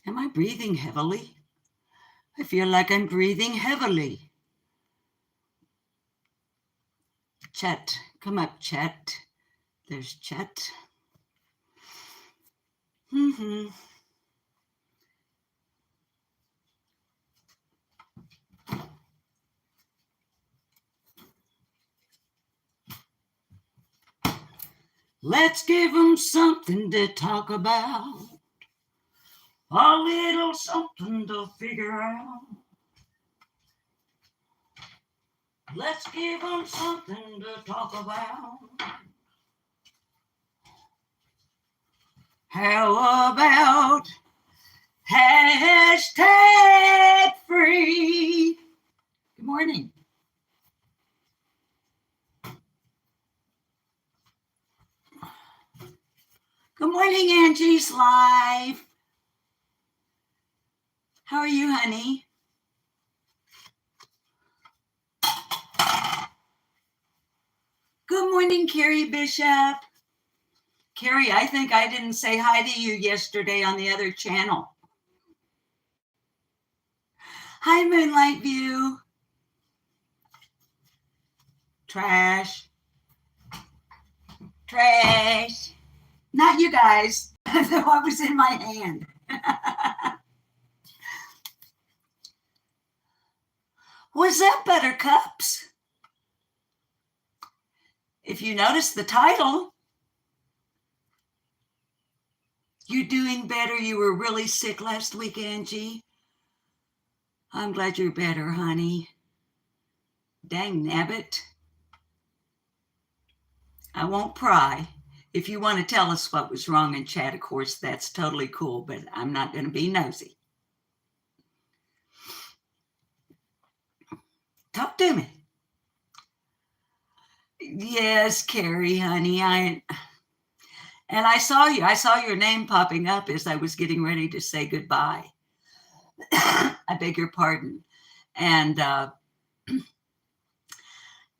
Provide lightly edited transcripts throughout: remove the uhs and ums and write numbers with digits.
Am I breathing heavily? I feel like I'm breathing heavily. Chet, come up, Chet. There's Chet. Mm-hmm. Let's give them something to talk about. A little something to figure out. Let's give them something to talk about. How about hashtag free? Good morning. Good morning, Angie's Live. How are you, honey? Good morning, Carrie Bishop. Carrie, I think I didn't say hi to you yesterday on the other channel. Hi, Moonlight View. Trash. Trash. Not you guys, though I was in my hand. What's up, Buttercups? If you notice the title, you're doing better. You were really sick last week, Angie. I'm glad you're better, honey. Dang nabbit. I won't pry. If you want to tell us what was wrong in chat, of course, that's totally cool, but I'm not going to be nosy. Talk to me. Yes, Carrie, honey. I saw you. I saw your name popping up as I was getting ready to say goodbye. I beg your pardon. And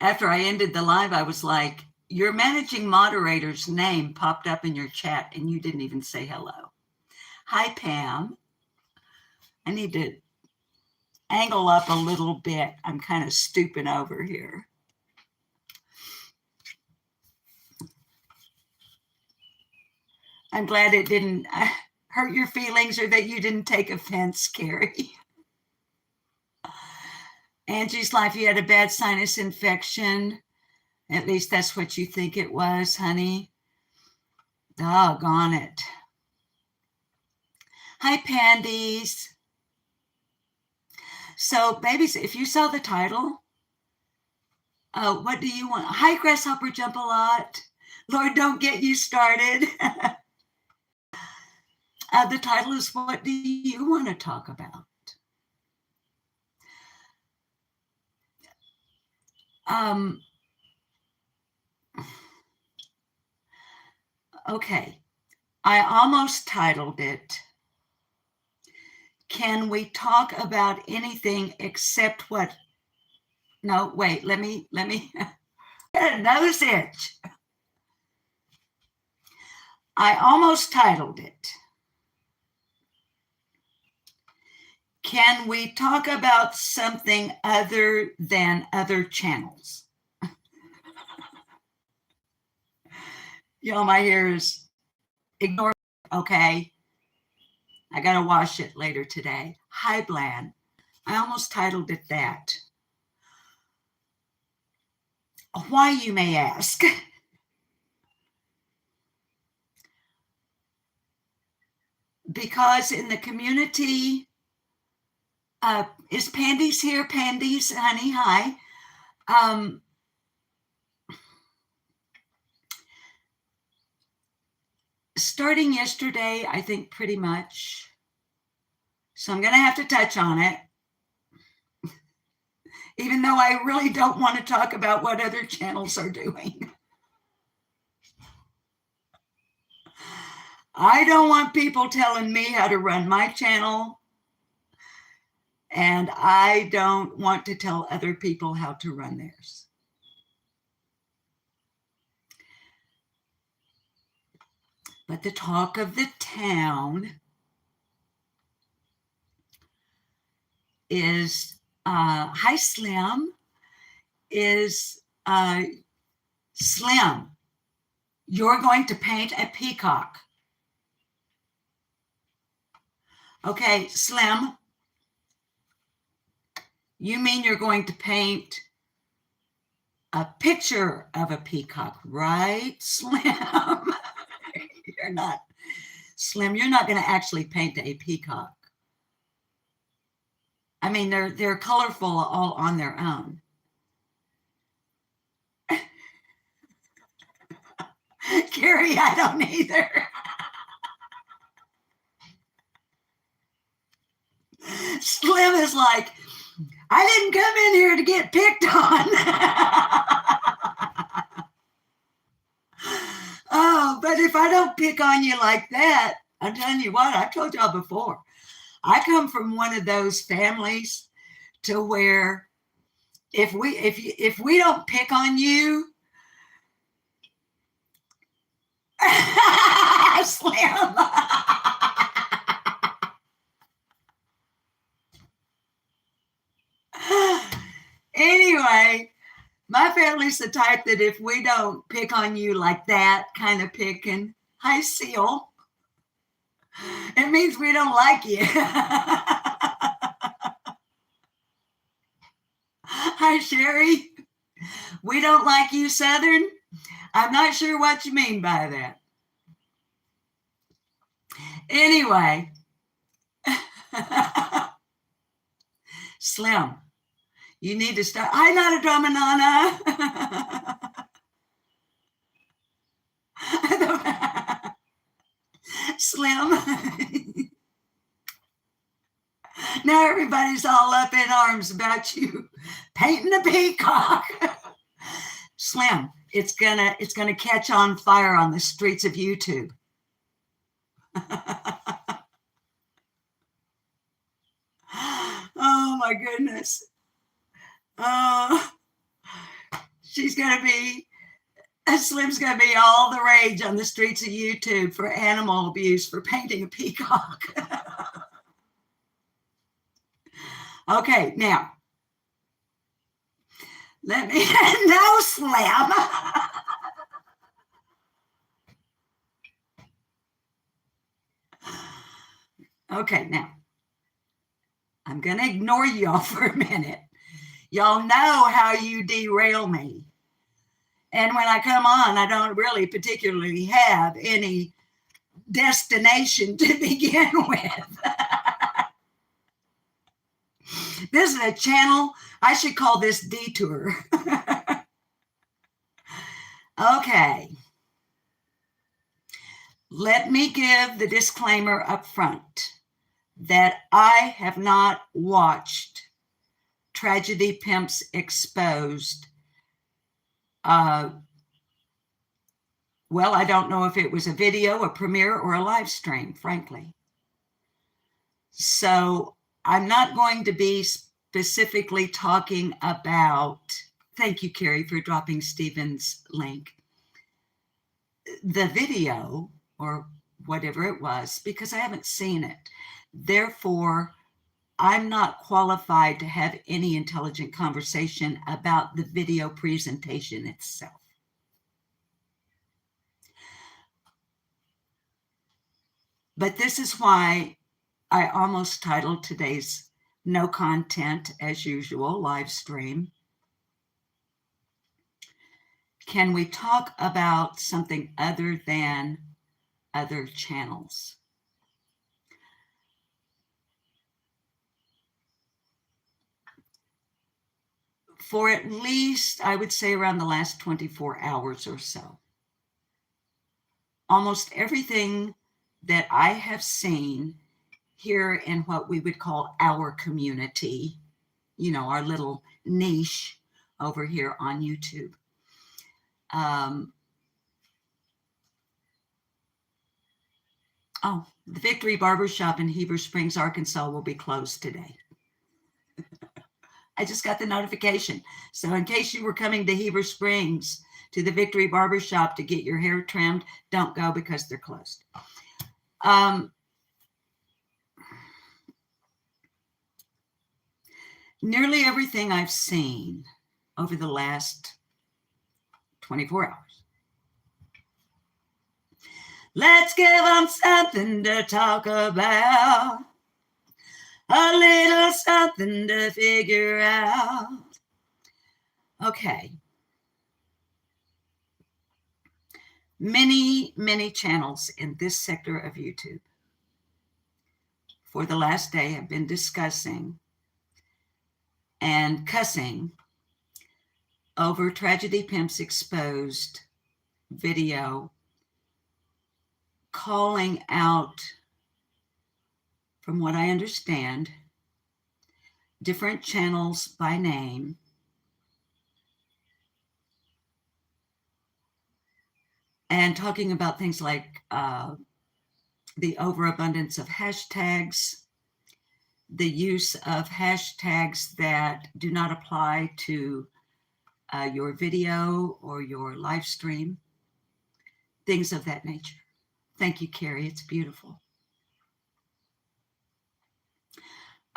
after I ended the live, I was like, your managing moderator's name popped up in your chat and you didn't even say hello. Hi, Pam. I need to angle up a little bit. I'm kind of stooping over here. I'm glad it didn't hurt your feelings or that you didn't take offense, Carrie. Angie's Life, you had a bad sinus infection. At least that's what you think it was, honey. Doggone it. Hi, Pandies. So, babies, if you saw the title, what do you want? Hi, Grasshopper Jump a Lot. Lord, don't get you started. The title is, what do you want to talk about? Okay, I almost titled it, Can We Talk About Anything Except What? No, wait, let me, nose itch. I almost titled it, Can We Talk About Something Other Than Other Channels? Y'all, my hair is ignore, okay? I got to wash it later today. Hi, Bland. I almost titled it that. Why, you may ask? Because in the community, is Pandies here? Pandies, honey, hi. Starting yesterday, I think pretty much. So I'm going to have to touch on it. Even though I really don't want to talk about what other channels are doing. I don't want people telling me how to run my channel. And I don't want to tell other people how to run theirs. But the talk of the town is, hi, Slim, is Slim, you're going to paint a peacock. Okay, Slim, you mean you're going to paint a picture of a peacock, right, Slim? You're not, Slim, you're not going to actually paint a peacock. I mean, they're colorful all on their own. Carrie, I don't either. Slim is like, I didn't come in here to get picked on. Oh, but if I don't pick on you like that, I'm telling you what, I've told y'all before, I come from one of those families to where if we don't pick on you, Slim. Anyway, my family's the type that if we don't pick on you like that kind of picking, hi, Seal, it means we don't like you. Hi, Sherry. We don't like you, Southern. I'm not sure what you mean by that. Anyway, Slim, you need to start. Hi, not a Dramanana. Slim. Now everybody's all up in arms about you painting a peacock. Slim, it's gonna catch on fire on the streets of YouTube. Oh my goodness. Slim's gonna be all the rage on the streets of YouTube for animal abuse for painting a peacock. Okay, now let me no, Slim. Okay, now I'm gonna ignore y'all for a minute. Y'all know how you derail me. And when I come on, I don't really particularly have any destination to begin with. This is a channel, I should call this Detour. Okay. Let me give the disclaimer up front that I have not watched Tragedy Pimps Exposed. Well, I don't know if it was a video, a premiere, or a live stream, frankly. So I'm not going to be specifically talking about, thank you, Carrie, for dropping Stephen's link, the video or whatever it was, because I haven't seen it. Therefore, I'm not qualified to have any intelligent conversation about the video presentation itself. But this is why I almost titled today's No Content as Usual live stream. Can we talk about something other than other channels? For at least, I would say, around the last 24 hours or so, almost everything that I have seen here in what we would call our community, you know, our little niche over here on YouTube. The Victory Barbershop in Heber Springs, Arkansas will be closed today. I just got the notification. So in case you were coming to Heber Springs to the Victory Barbershop to get your hair trimmed, don't go because they're closed. nearly everything I've seen over the last 24 hours. Let's give them something to talk about, a little something to figure out. Okay. Many channels in this sector of YouTube for the last day have been discussing and cussing over Tragedy Pimps Exposed video, calling out, from what I understand, different channels by name, and talking about things like the overabundance of hashtags, the use of hashtags that do not apply to your video or your live stream, things of that nature. Thank you, Carrie. It's beautiful.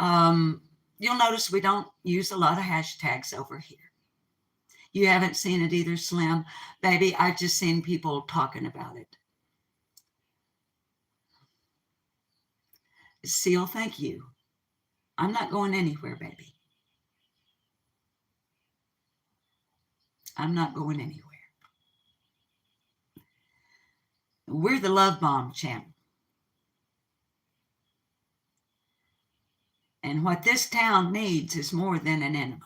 You'll notice we don't use a lot of hashtags over here. You haven't seen it either, Slim. Baby, I've just seen people talking about it. Seal, thank you. I'm not going anywhere, baby. I'm not going anywhere. We're the Love Bomb channel. And what this town needs is more than an enema.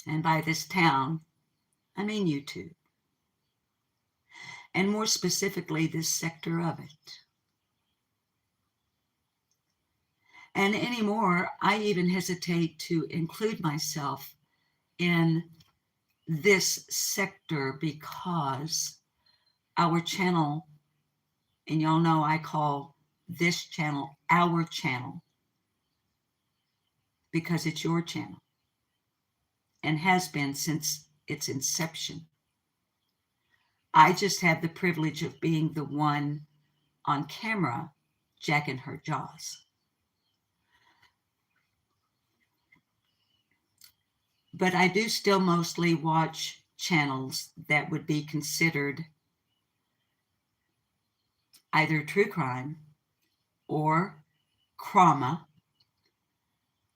And by this town, I mean YouTube. And more specifically, this sector of it. And anymore, I even hesitate to include myself in this sector because our channel, and y'all know I call this channel our channel because it's your channel and has been since its inception. I just have the privilege of being the one on camera jacking her jaws. But I do still mostly watch channels that would be considered either true crime or crama.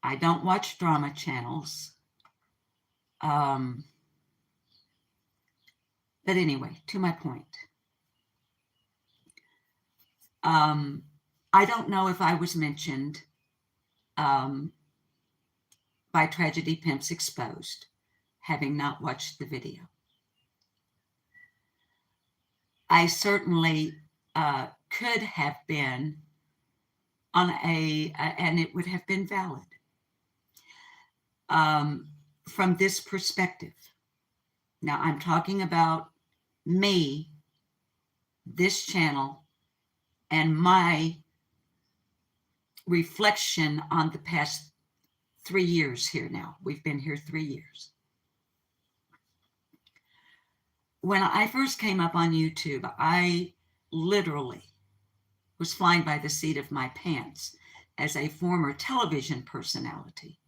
I don't watch drama channels. But anyway, to my point. I don't know if I was mentioned by Tragedy Pimps Exposed, having not watched the video. I certainly could have been on and it would have been valid from this perspective. Now I'm talking about me, this channel, and my reflection on the past 3 years here now. We've been here 3 years. When I first came up on YouTube, I literally was flying by the seat of my pants as a former television personality.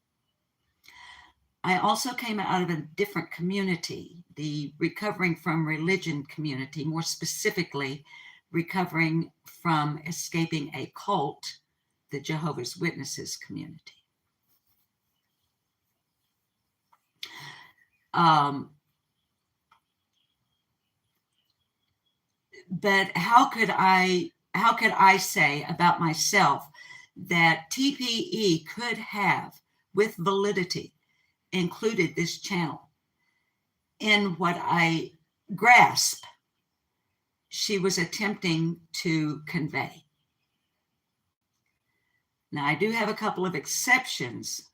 I also came out of a different community, the recovering from religion community, more specifically, recovering from escaping a cult, the Jehovah's Witnesses community. But how could I say about myself that TPE could have, with validity, included this channel in what I grasp she was attempting to convey? Now, I do have a couple of exceptions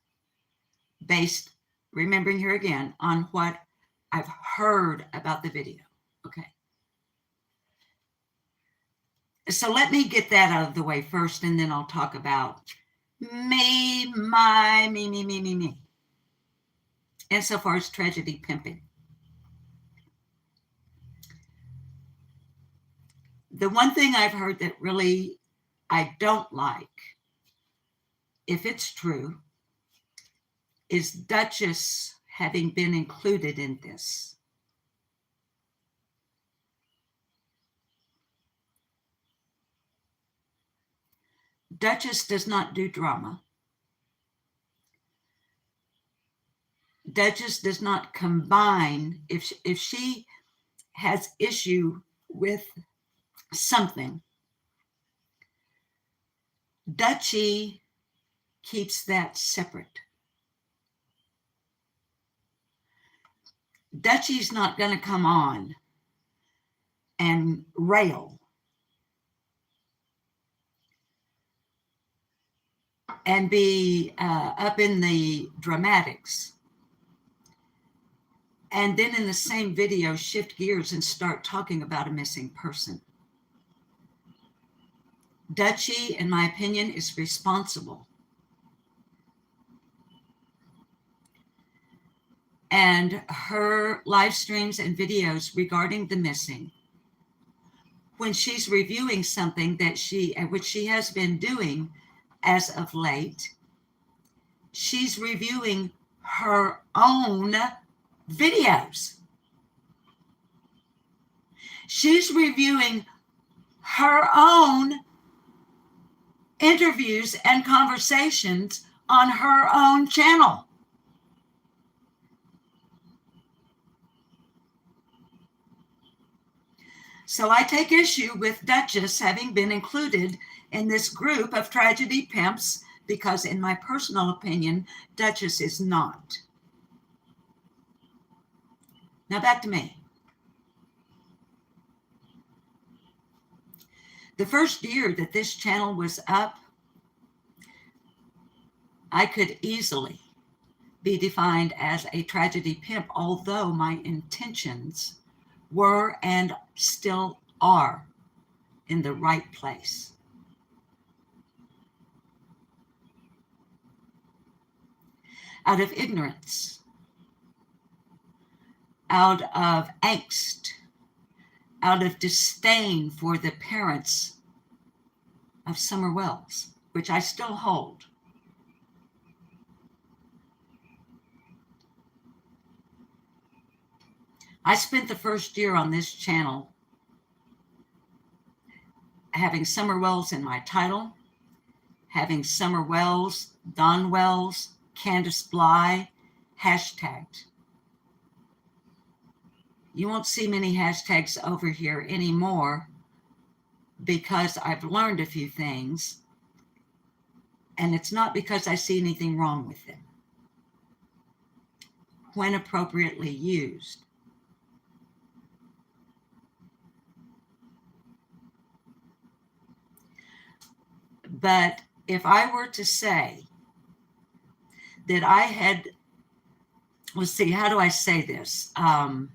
based, remembering here again, on what I've heard about the video. Okay. So let me get that out of the way first, and then I'll talk about me. Insofar as tragedy pimping. The one thing I've heard that really I don't like, if it's true, is Duchess having been included in this? Duchess does not do drama. Duchess does not combine. If she has issue with something, Dutchie keeps that separate. Dutchie's not going to come on and rail and be up in the dramatics, and then in the same video shift gears and start talking about a missing person. Dutchie, in my opinion, is responsible. And her live streams and videos regarding the missing, when she's reviewing something that which she has been doing as of late, she's reviewing her own videos. She's reviewing her own interviews and conversations on her own channel. So I take issue with Duchess having been included in this group of tragedy pimps, because in my personal opinion, Duchess is not. Now back to me. The first year that this channel was up, I could easily be defined as a tragedy pimp, although my intentions were and still are in the right place. Out of ignorance, out of angst, out of disdain for the parents of Summer Wells, which I still hold. I spent the first year on this channel having Summer Wells in my title, having Summer Wells, Don Wells, Candace Bly hashtagged. You won't see many hashtags over here anymore because I've learned a few things, and it's not because I see anything wrong with them when appropriately used. But if I were to say that I had, let's see, how do I say this? I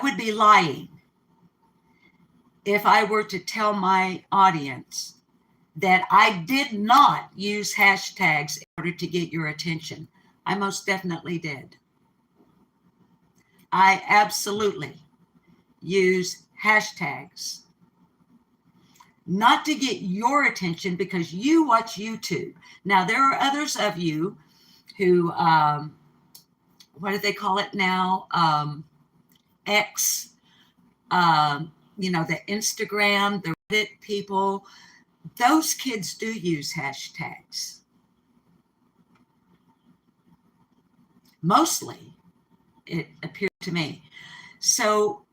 would be lying if I were to tell my audience that I did not use hashtags in order to get your attention. I most definitely did. I absolutely use hashtags, not to get your attention because you watch YouTube. Now, there are others of you who, what do they call it now? X, the Instagram, the Reddit people, those kids do use hashtags. Mostly, it appears to me. So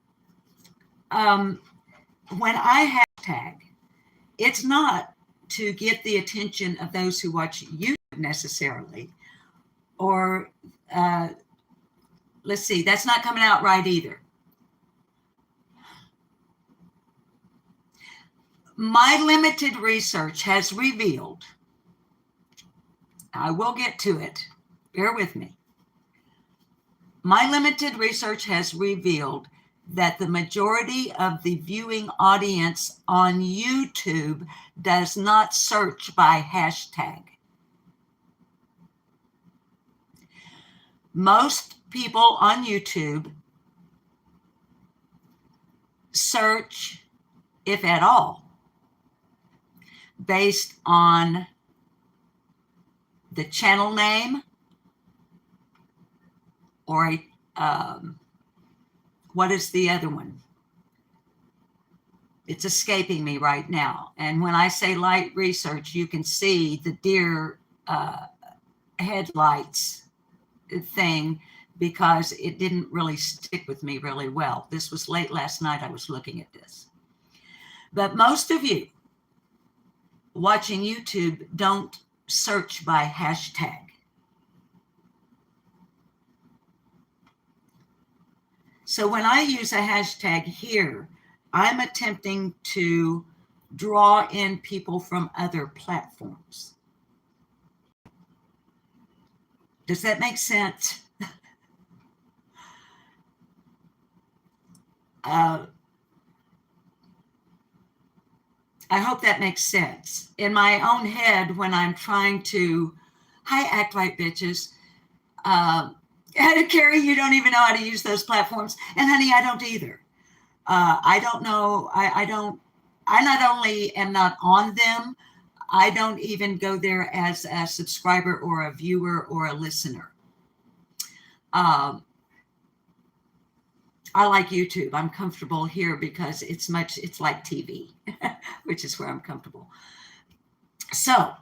when I hashtag, it's not to get the attention of those who watch YouTube necessarily, or let's see, that's not coming out right either. My limited research has revealed, I will get to it, bear with me. My limited research has revealed that the majority of the viewing audience on YouTube does not search by hashtag. Most people on YouTube search, if at all, based on the channel name, or what is the other one? It's escaping me right now. And when I say light research, you can see the deer headlights thing, because it didn't really stick with me really well. This was late last night. I was looking at this. But most of you watching YouTube don't search by hashtag. So when I use a hashtag here, I'm attempting to draw in people from other platforms. Does that make sense? I hope that makes sense. In my own head, when I'm trying to, hi, Act Right Bitches, Carrie, you don't even know how to use those platforms. And honey, I don't either. I don't know. I not only am not on them, I don't even go there as a subscriber or a viewer or a listener. I like YouTube. I'm comfortable here because it's like TV, which is where I'm comfortable. So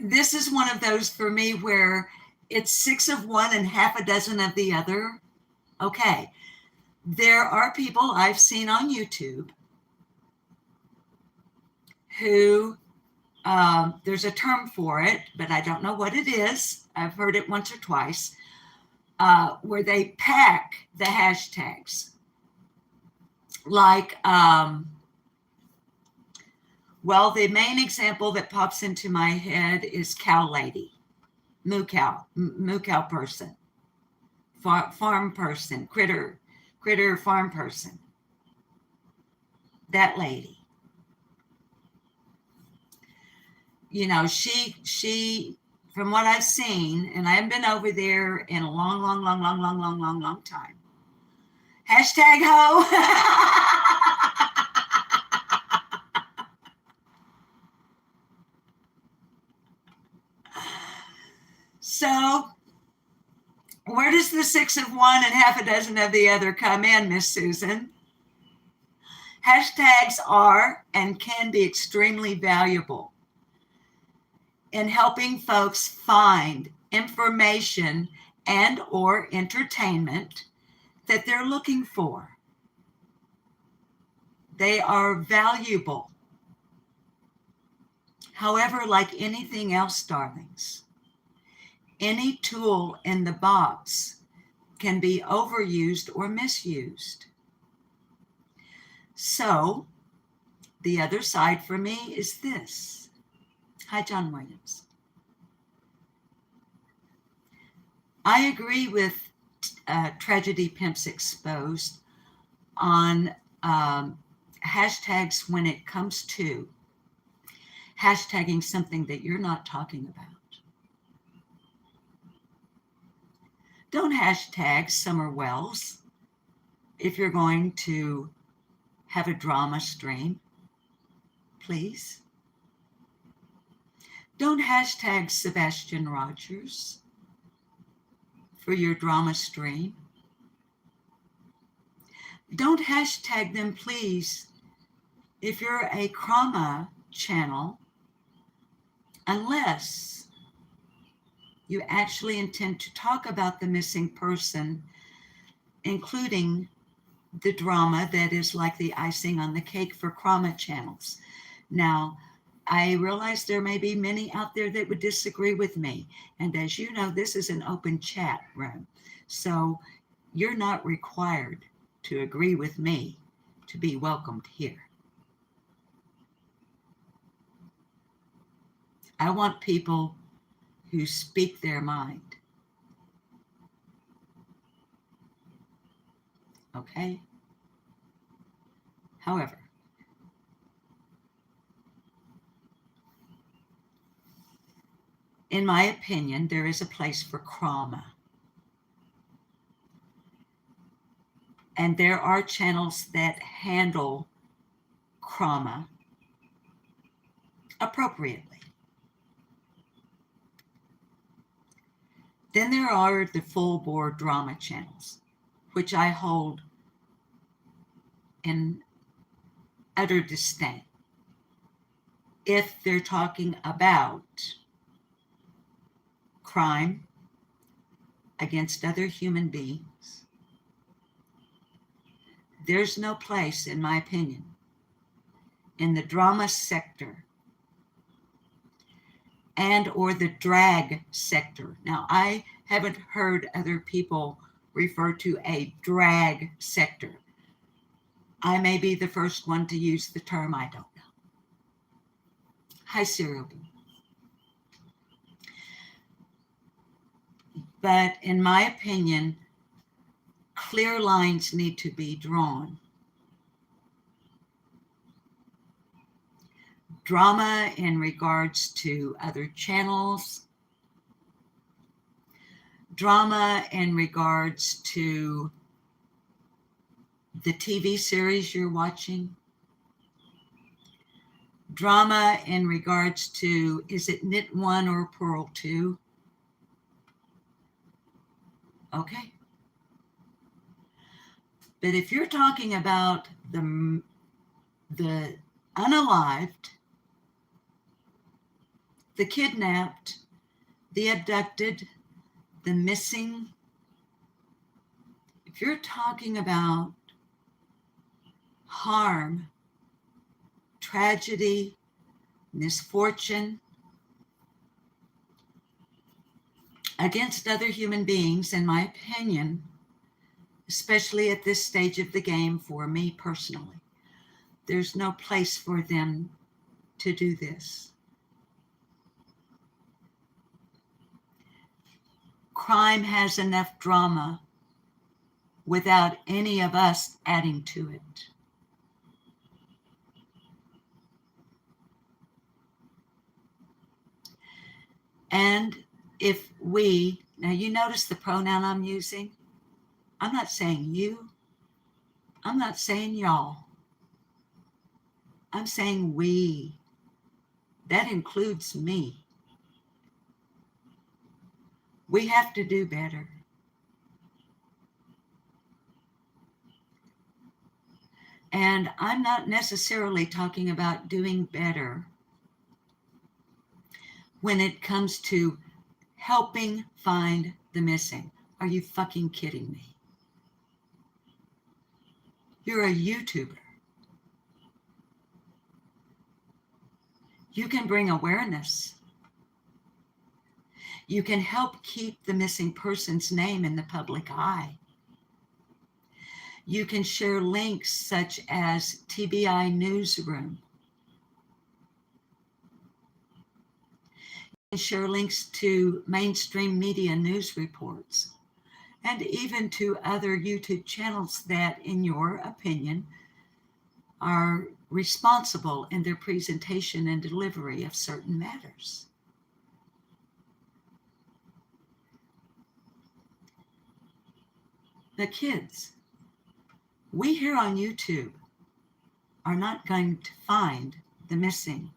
this is one of those for me where it's 6 of one and half a dozen of the other. Okay. There are people I've seen on YouTube who, there's a term for it, but I don't know what it is. I've heard it once or twice, where they pack the hashtags. Like, well, the main example that pops into my head is cow lady, moo cow person, farm person, critter farm person, that lady. You know, she, from what I've seen, and I haven't been over there in a long time. Hashtag ho. So where does the 6 of one and half a dozen of the other come in, Miss Susan? Hashtags are and can be extremely valuable in helping folks find information and or entertainment that they're looking for. They are valuable. However, like anything else, darlings, any tool in the box can be overused or misused. So the other side for me is this. Hi, John Williams. I agree with Tragedy Pimps Exposed on hashtags when it comes to hashtagging something that you're not talking about. Don't hashtag Summer Wells if you're going to have a drama stream, please. Don't hashtag Sebastian Rogers for your drama stream. Don't hashtag them, please, if you're a Krama channel, unless you actually intend to talk about the missing person, including the drama that is like the icing on the cake for Krama channels. Now, I realize there may be many out there that would disagree with me. And as you know, this is an open chat room. So you're not required to agree with me to be welcomed here. I want people who speak their mind. Okay? However, in my opinion, there is a place for Krama. And there are channels that handle Krama appropriately. Then there are the full-bore drama channels, which I hold in utter disdain if they're talking about crime against other human beings. There's no place, in my opinion, in the drama sector and or the drag sector. Now, I haven't heard other people refer to a drag sector. I may be the first one to use the term, I don't know. Hi, Serial Bee. But in my opinion, clear lines need to be drawn. Drama in regards to other channels, drama in regards to the TV series you're watching, drama in regards to, is it Knit 1 or Purl 2? Okay. But if you're talking about the unalived, the kidnapped, the abducted, the missing, if you're talking about harm, tragedy, misfortune against other human beings, in my opinion, especially at this stage of the game for me personally, there's no place for them to do this. Crime has enough drama without any of us adding to it. And if we, now you notice the pronoun I'm using? I'm not saying you. I'm not saying y'all. I'm saying we. That includes me. We have to do better. And I'm not necessarily talking about doing better when it comes to helping find the missing. Are you fucking kidding me? You're a YouTuber. You can bring awareness. You can help keep the missing person's name in the public eye. You can share links such as TBI Newsroom. You can share links to mainstream media news reports and even to other YouTube channels that, in your opinion, are responsible in their presentation and delivery of certain matters. The kids, we here on YouTube are not going to find the missing.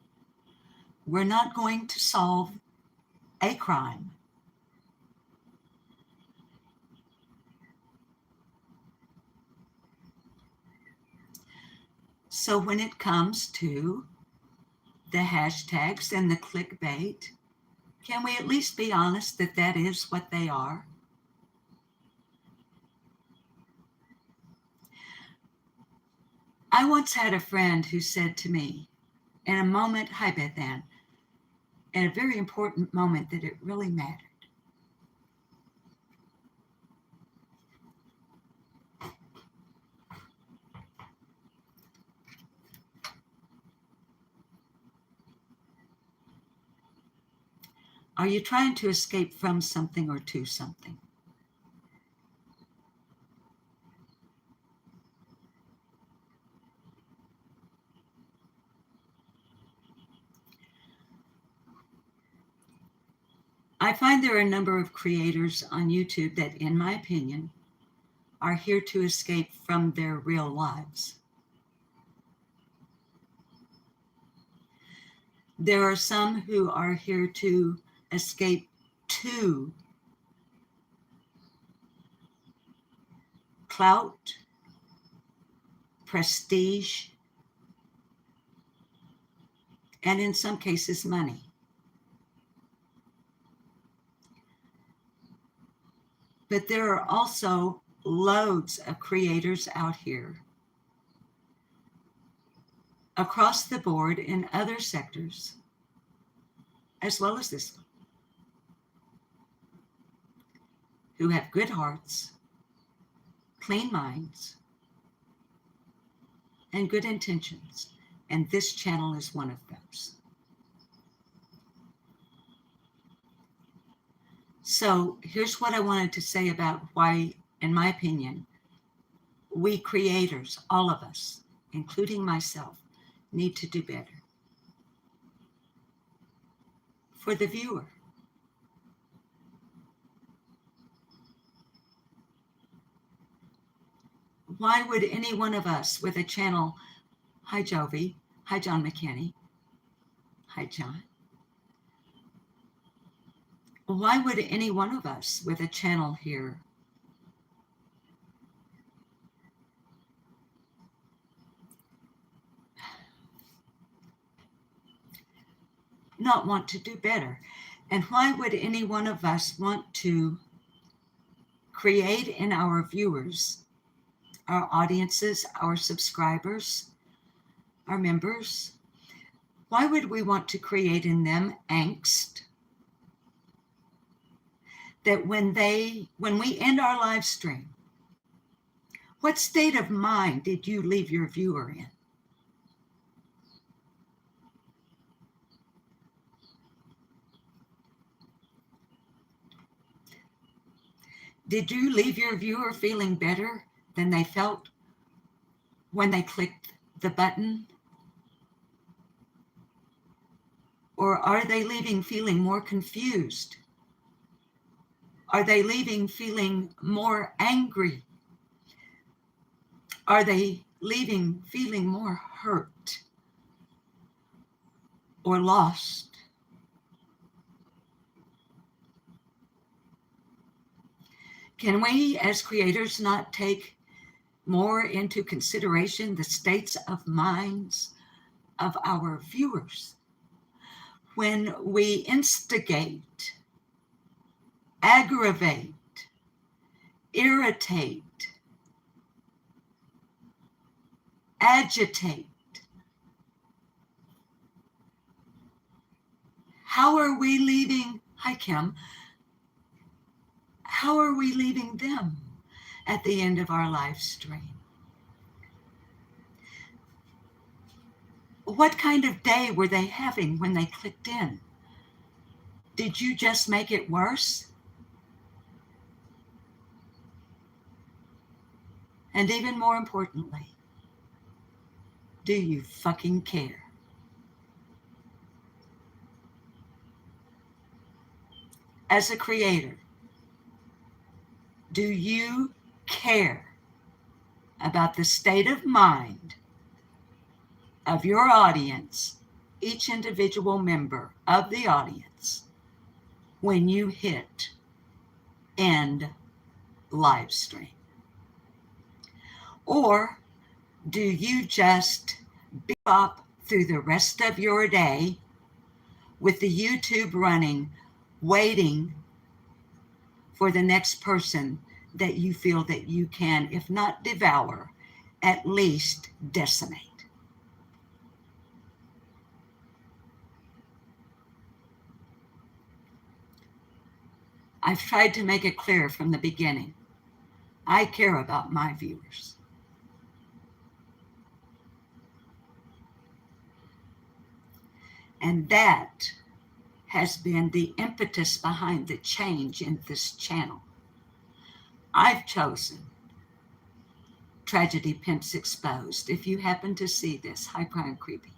We're not going to solve a crime. So when it comes to the hashtags and the clickbait, can we at least be honest that that is what they are? I once had a friend who said to me, in a moment, hi Beth Ann, in a very important moment that it really mattered. Are you trying to escape from something or to something? I find there are a number of creators on YouTube that, in my opinion, are here to escape from their real lives. There are some who are here to escape to clout, prestige, and in some cases, money. But there are also loads of creators out here across the board in other sectors, as well as this one, who have good hearts, clean minds, and good intentions. And this channel is one of those. So here's what I wanted to say about why, in my opinion, we creators, all of us, including myself, need to do better for the viewer. Why would any one of us with a channel, hi Jovi, hi John McKinney, hi John. Why would any one of us with a channel here not want to do better? And why would any one of us want to create in our viewers, our audiences, our subscribers, our members, why would we want to create in them angst that when we end our live stream, what state of mind did you leave your viewer in? Did you leave your viewer feeling better than they felt when they clicked the button? Or are they leaving feeling more confused? Are they leaving feeling more angry? Are they leaving feeling more hurt or lost? Can we as creators not take more into consideration the states of minds of our viewers when we instigate, aggravate, irritate, agitate? How are we leaving, hi Kim, how are we leaving them at the end of our live stream? What kind of day were they having when they clicked in? Did you just make it worse? And even more importantly, do you fucking care? As a creator, do you care about the state of mind of your audience, each individual member of the audience, when you hit end live stream? Or do you just bop through the rest of your day with the YouTube running, waiting for the next person that you feel that you can, if not devour, at least decimate? I've tried to make it clear from the beginning. I care about my viewers. And that has been the impetus behind the change in this channel. I've chosen Tragedy Pimps Exposed. If you happen to see this, hi Prime Creepy.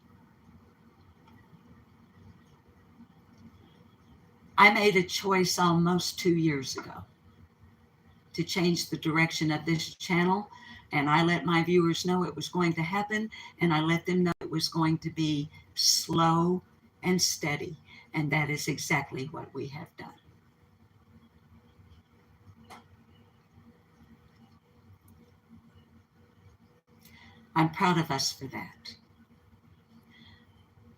I made a choice almost 2 years ago to change the direction of this channel, and I let my viewers know it was going to happen, and I let them know it was going to be slow and steady, and that is exactly what we have done. I'm proud of us for that.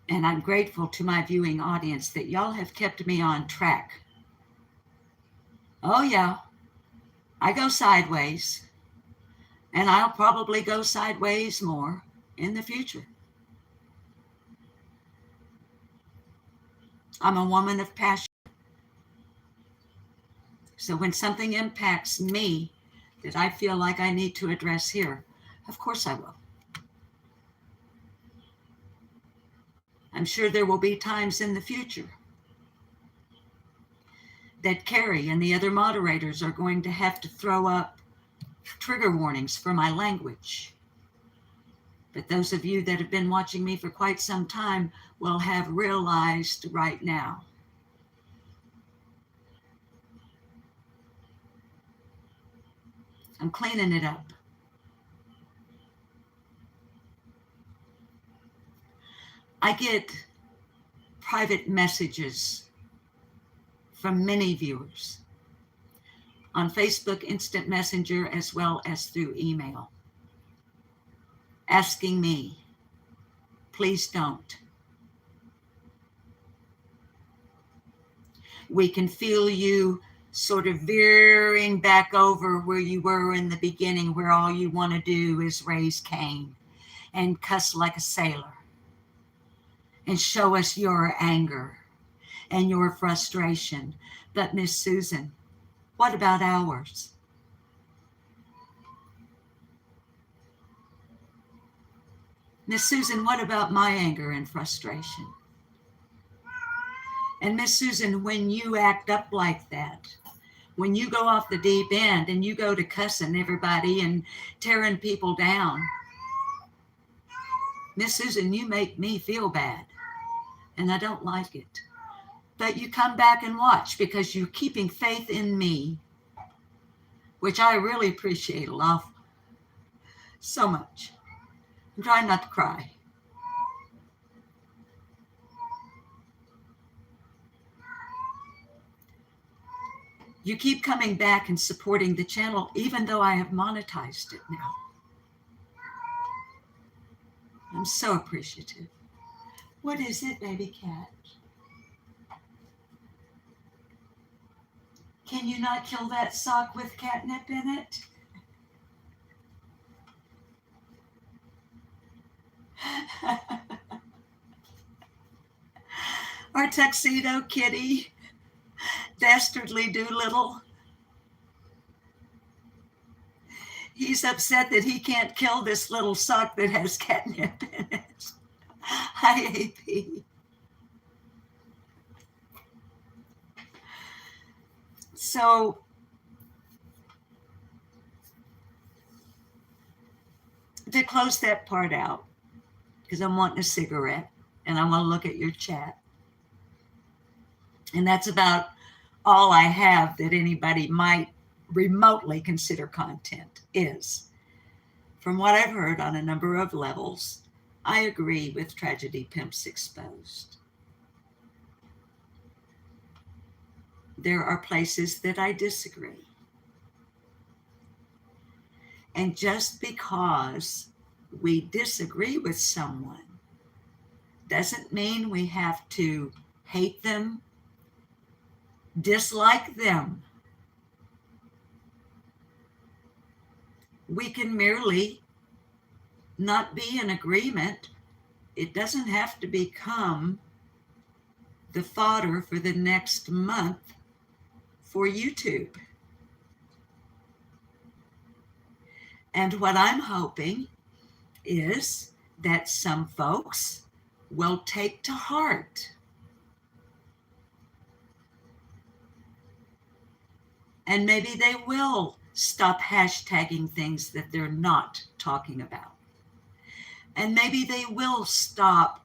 And I'm grateful to my viewing audience that y'all have kept me on track. Oh, yeah, I go sideways, and I'll probably go sideways more in the future. I'm a woman of passion. So when something impacts me that I feel like I need to address here, of course I will. I'm sure there will be times in the future that Carrie and the other moderators are going to have to throw up trigger warnings for my language. But those of you that have been watching me for quite some time will have realized right now I'm cleaning it up. I get private messages from many viewers on Facebook Instant Messenger as well as through email, asking me, please don't. We can feel you sort of veering back over where you were in the beginning, where all you want to do is raise Cain and cuss like a sailor and show us your anger and your frustration. But Miss Susan, what about ours? Miss Susan, what about my anger and frustration? And Miss Susan, when you act up like that, when you go off the deep end and you go to cussing everybody and tearing people down, Miss Susan, you make me feel bad, and I don't like it. But you come back and watch because you're keeping faith in me, which I really appreciate a lot, so much. I'm trying not to cry. You keep coming back and supporting the channel, even though I have monetized it now. I'm so appreciative. What is it, baby cat? Can you not kill that sock with catnip in it? Our tuxedo kitty, Dastardly Doolittle. He's upset that he can't kill this little sock that has catnip in it. Hi, AP. So to close that part out, because I'm wanting a cigarette and I want to look at your chat. And that's about all I have that anybody might remotely consider content is. From what I've heard on a number of levels, I agree with Tragedy Pimps Exposed. There are places that I disagree. And just because we disagree with someone doesn't mean we have to hate them, dislike them. We can merely not be in agreement. It doesn't have to become the fodder for the next month for YouTube. And what I'm hoping is that some folks will take to heart and maybe they will stop hashtagging things that they're not talking about. And maybe they will stop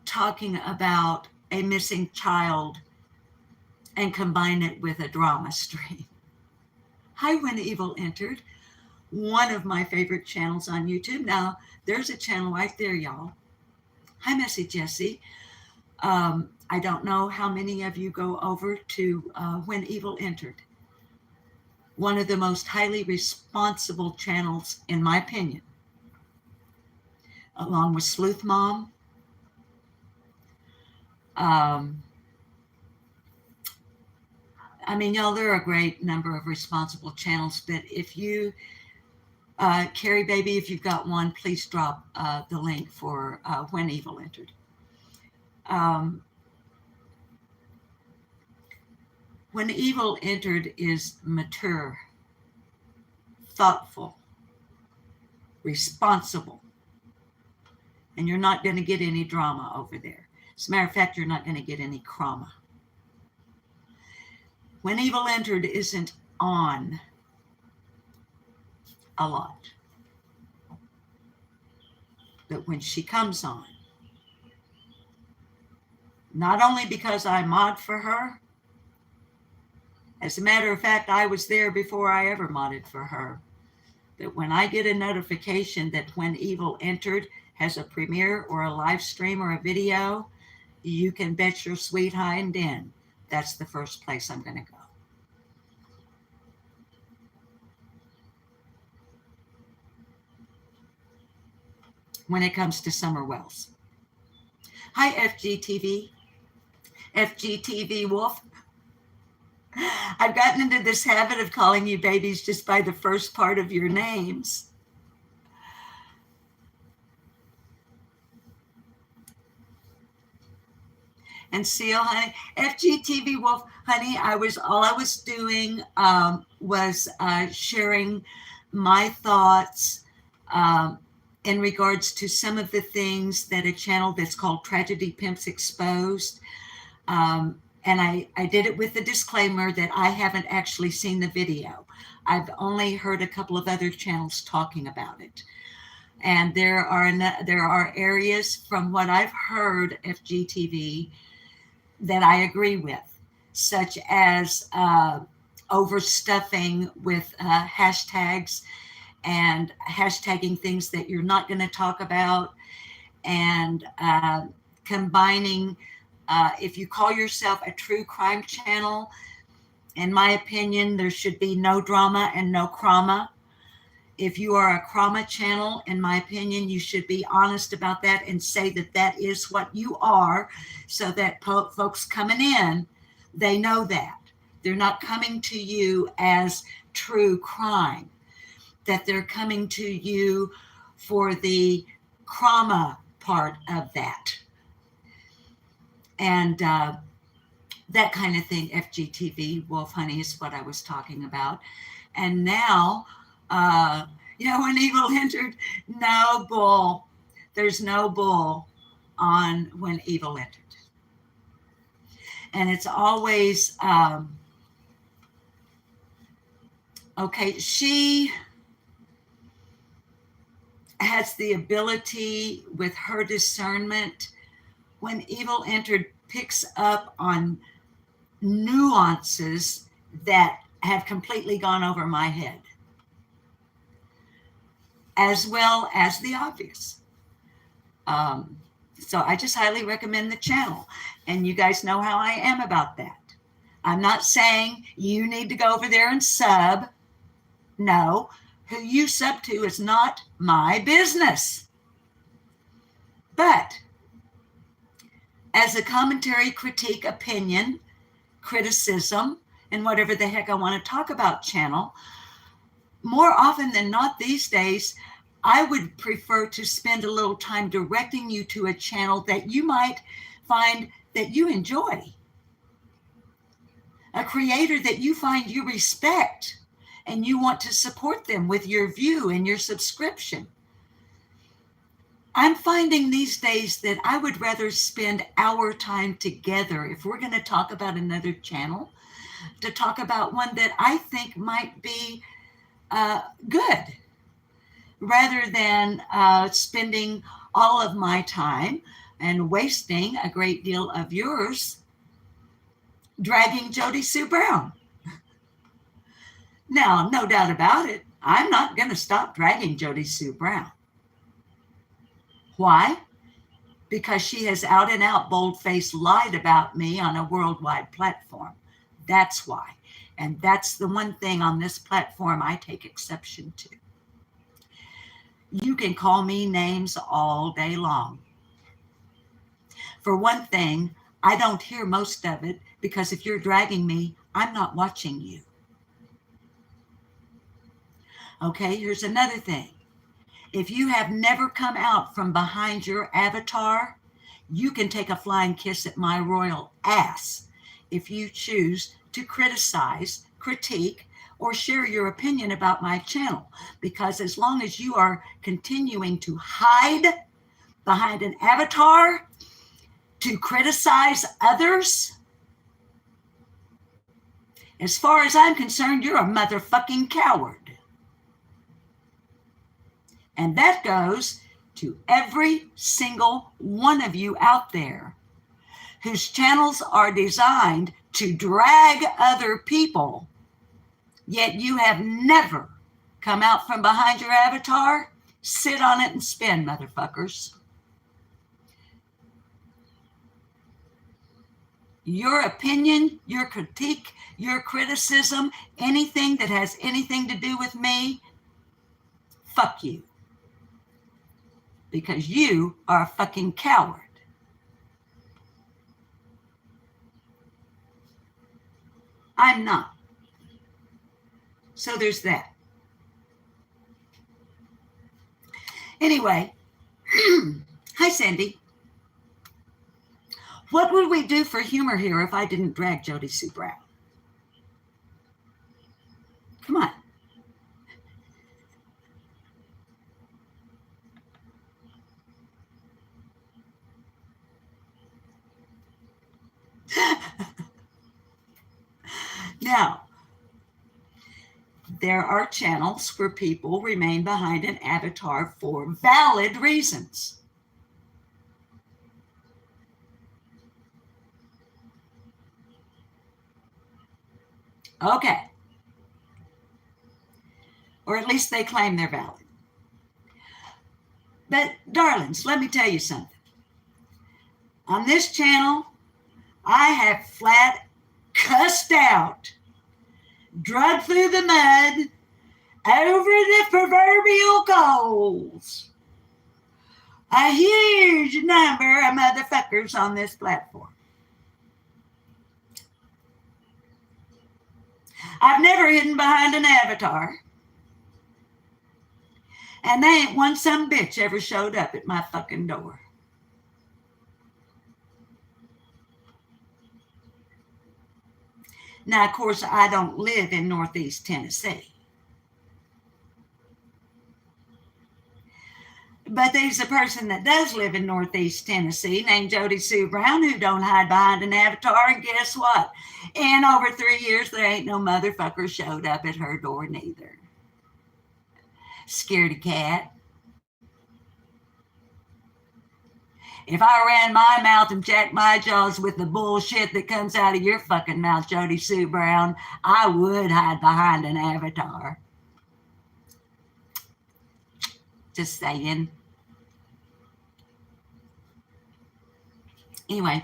talking about a missing child and combine it with a drama stream. Hi, When Evil Entered, one of my favorite channels on YouTube. Now, there's a channel right there, y'all. Hi, Messy Jessie. I don't know how many of you go over to When Evil Entered. One of the most highly responsible channels, in my opinion. along with Sleuth Mom. I mean, y'all, there are a great number of responsible channels, but if you, Carrie Baby, if you've got one, please drop the link for When Evil Entered. When Evil Entered is mature, thoughtful, responsible, and you're not going to get any drama over there. As a matter of fact, you're not going to get any trauma. When Evil Entered isn't on a lot, but when she comes on, not only because I mod for her, as a matter of fact, I was there before I ever modded for her, but when I get a notification that When Evil Entered has a premiere or a live stream or a video, you can bet your sweet hind end that's the first place I'm going to go. When it comes to Summer Wells. Hi, FGTV. FGTV Wolf. I've gotten into this habit of calling you babies just by the first part of your names. And Seal, honey, FGTV Wolf, honey, all I was doing was sharing my thoughts in regards to some of the things that a channel that's called Tragedy Pimps exposed. And I did it with the disclaimer that I haven't actually seen the video. I've only heard a couple of other channels talking about it. And there are areas from what I've heard, FGTV, that I agree with, such as overstuffing with hashtags and hashtagging things that you're not going to talk about, and combining, if you call yourself a true crime channel, in my opinion, there should be no drama and no crama. If you are a crama channel, in my opinion, you should be honest about that and say that that is what you are, so that folks coming in, they know that. They're not coming to you as true crime, that they're coming to you for the crama part of that. And that kind of thing, FGTV, Wolf Honey, is what I was talking about. And now, When Evil Entered, no bull. There's no bull on When Evil Entered. And it's always, okay, she has the ability with her discernment. When Evil Entered picks up on nuances that have completely gone over my head, as well as the obvious. So I just highly recommend the channel. And you guys know how I am about that. I'm not saying you need to go over there and sub. No, who you sub to is not my business. But as a commentary, critique, opinion, criticism, and whatever the heck I want to talk about channel, more often than not these days, I would prefer to spend a little time directing you to a channel that you might find that you enjoy, a creator that you find you respect, and you want to support them with your view and your subscription. I'm finding these days that I would rather spend our time together, if we're going to talk about another channel, to talk about one that I think might be good, rather than spending all of my time and wasting a great deal of yours dragging Jody Sue Brown. Now, no doubt about it, I'm not going to stop dragging Jody Sue Brown. Why? Because she has out and out bold-faced lied about me on a worldwide platform. That's why. And that's the one thing on this platform I take exception to. You can call me names all day long. For one thing, I don't hear most of it because if you're dragging me, I'm not watching you. Okay, here's another thing. If you have never come out from behind your avatar, you can take a flying kiss at my royal ass if you choose to criticize, critique, or share your opinion about my channel. Because as long as you are continuing to hide behind an avatar to criticize others, as far as I'm concerned, you're a motherfucking coward. And that goes to every single one of you out there whose channels are designed to drag other people, yet you have never come out from behind your avatar. Sit on it and spin, motherfuckers. Your opinion, your critique, your criticism, anything that has anything to do with me, fuck you. Because you are a fucking coward. I'm not. So there's that. Anyway, hi Sandy. What would we do for humor here if I didn't drag Jody Sue Brown? Come on. Now, there are channels where people remain behind an avatar for valid reasons. Okay. Or at least they claim they're valid. But darlings, let me tell you something. On this channel, I have flat cussed out, dragged through the mud, over the proverbial coals, a huge number of motherfuckers on this platform. I've never hidden behind an avatar. And they ain't one some bitch ever showed up at my fucking door. Now, of course, I don't live in Northeast Tennessee. But there's a person that does live in Northeast Tennessee named Jody Sue Brown who don't hide behind an avatar. And guess what? In over 3 years, there ain't no motherfucker showed up at her door neither. Scaredy cat. If I ran my mouth and jacked my jaws with the bullshit that comes out of your fucking mouth, Jody Sue Brown, I would hide behind an avatar. Just saying. Anyway.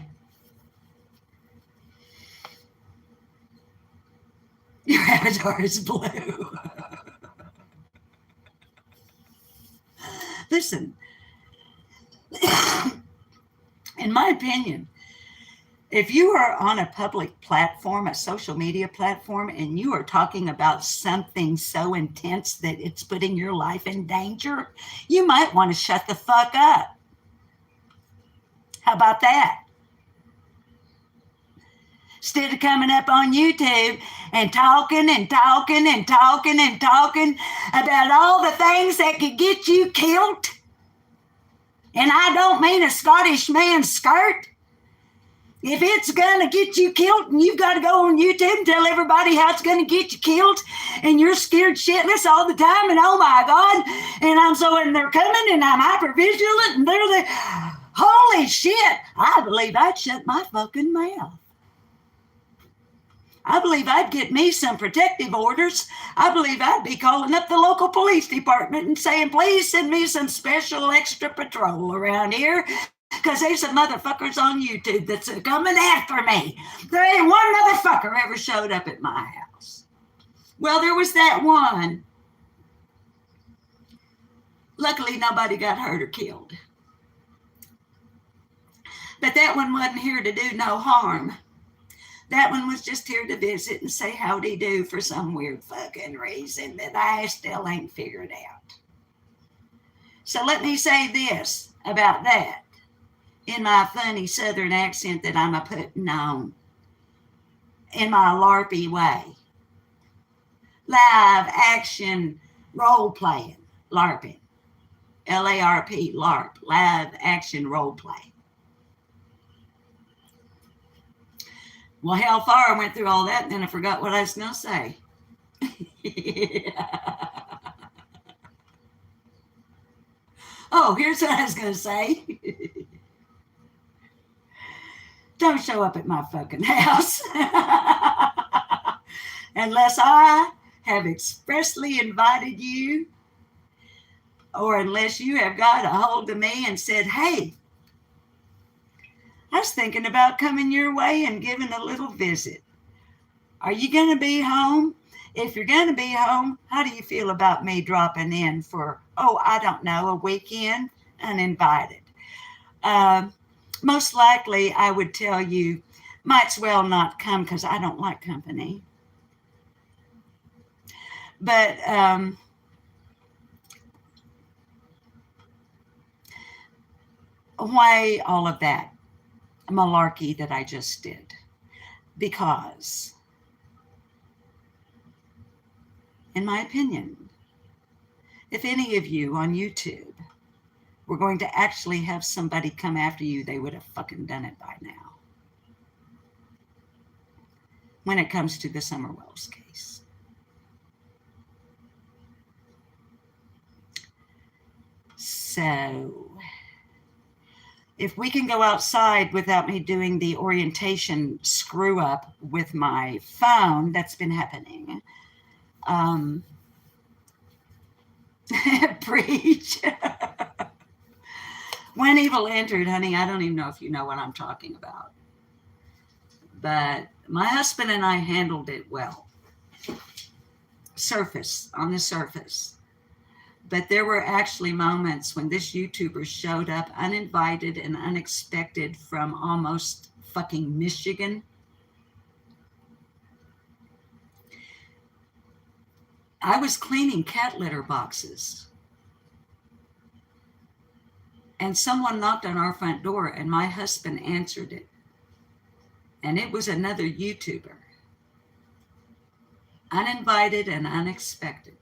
Your avatar is blue. Listen. In my opinion, if you are on a public platform, a social media platform, and you are talking about something so intense that it's putting your life in danger, you might want to shut the fuck up. How about that? Instead of coming up on YouTube and talking about all the things that could get you killed. And I don't mean a Scottish man's skirt. If it's going to get you killed and you've got to go on YouTube and tell everybody how it's going to get you killed and you're scared shitless all the time and oh my God, and they're coming and I'm hypervigilant and they're the, holy shit, I believe I'd shut my fucking mouth. I believe I'd get me some protective orders. I believe I'd be calling up the local police department and saying, please send me some special extra patrol around here because there's some motherfuckers on YouTube that's coming after me. There ain't one motherfucker ever showed up at my house. Well, there was that one. Luckily, nobody got hurt or killed. But that one wasn't here to do no harm. That one was just here to visit and say howdy do for some weird fucking reason that I still ain't figured out. So let me say this about that in my funny southern accent that I'm a-putting on in my LARPy way. Live action role playing, LARPing. LARP, LARP, live action role play. Well, hell far, I went through all that and then I forgot what I was going to say. Oh, here's what I was going to say. Don't show up at my fucking house unless I have expressly invited you, or unless you have got a hold of me and said, hey, I was thinking about coming your way and giving a little visit. Are you going to be home? If you're going to be home, how do you feel about me dropping in for, I don't know, a weekend uninvited? Most likely I would tell you, might as well not come because I don't like company. But why all of that malarkey that I just did? Because, in my opinion, if any of you on YouTube were going to actually have somebody come after you, they would have fucking done it by now. When it comes to the Summer Wells case. So, if we can go outside without me doing the orientation screw up with my phone, that's been happening. Preach. When evil entered, honey, I don't even know if you know what I'm talking about. But my husband and I handled it well. On the surface. But there were actually moments when this YouTuber showed up uninvited and unexpected from almost fucking Michigan. I was cleaning cat litter boxes. And someone knocked on our front door and my husband answered it. And it was another YouTuber. Uninvited and unexpected.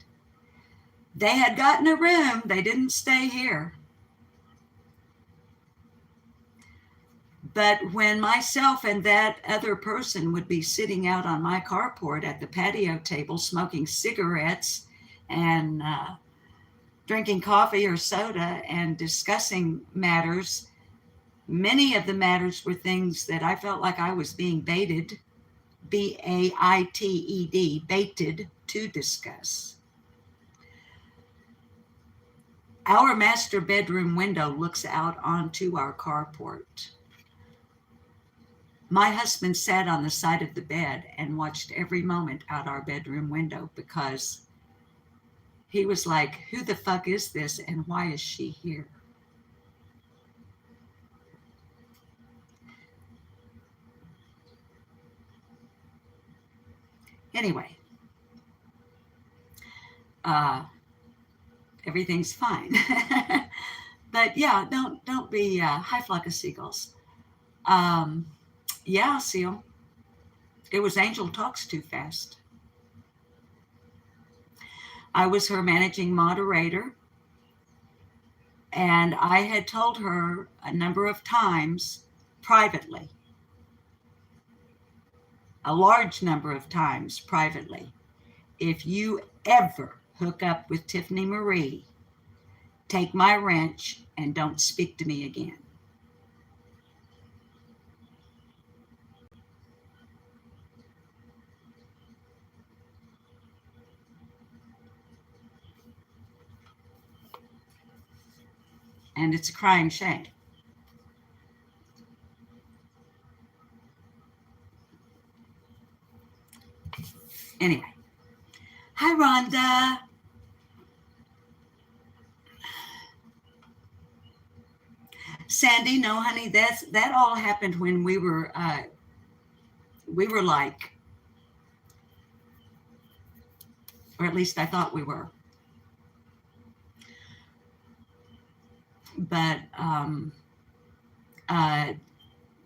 They had gotten a room. They didn't stay here. But when myself and that other person would be sitting out on my carport at the patio table smoking cigarettes and drinking coffee or soda and discussing matters, many of the matters were things that I felt like I was being baited, B-A-I-T-E-D, baited to discuss. Our master bedroom window looks out onto our carport. My husband sat on the side of the bed and watched every moment out our bedroom window because he was like, who the fuck is this and why is she here? Anyway, everything's fine. But yeah, don't be high flock of seagulls. Yeah, Seal. It was Angel Talks Too Fast. I was her managing moderator, and I had told her a number of times privately, a large number of times privately, if you ever hook up with Tiffany Marie, take my wrench and don't speak to me again. And it's a crying shame. Anyway. Hi, Rhonda. Sandy, no, honey, that all happened when we were like, or at least I thought we were. But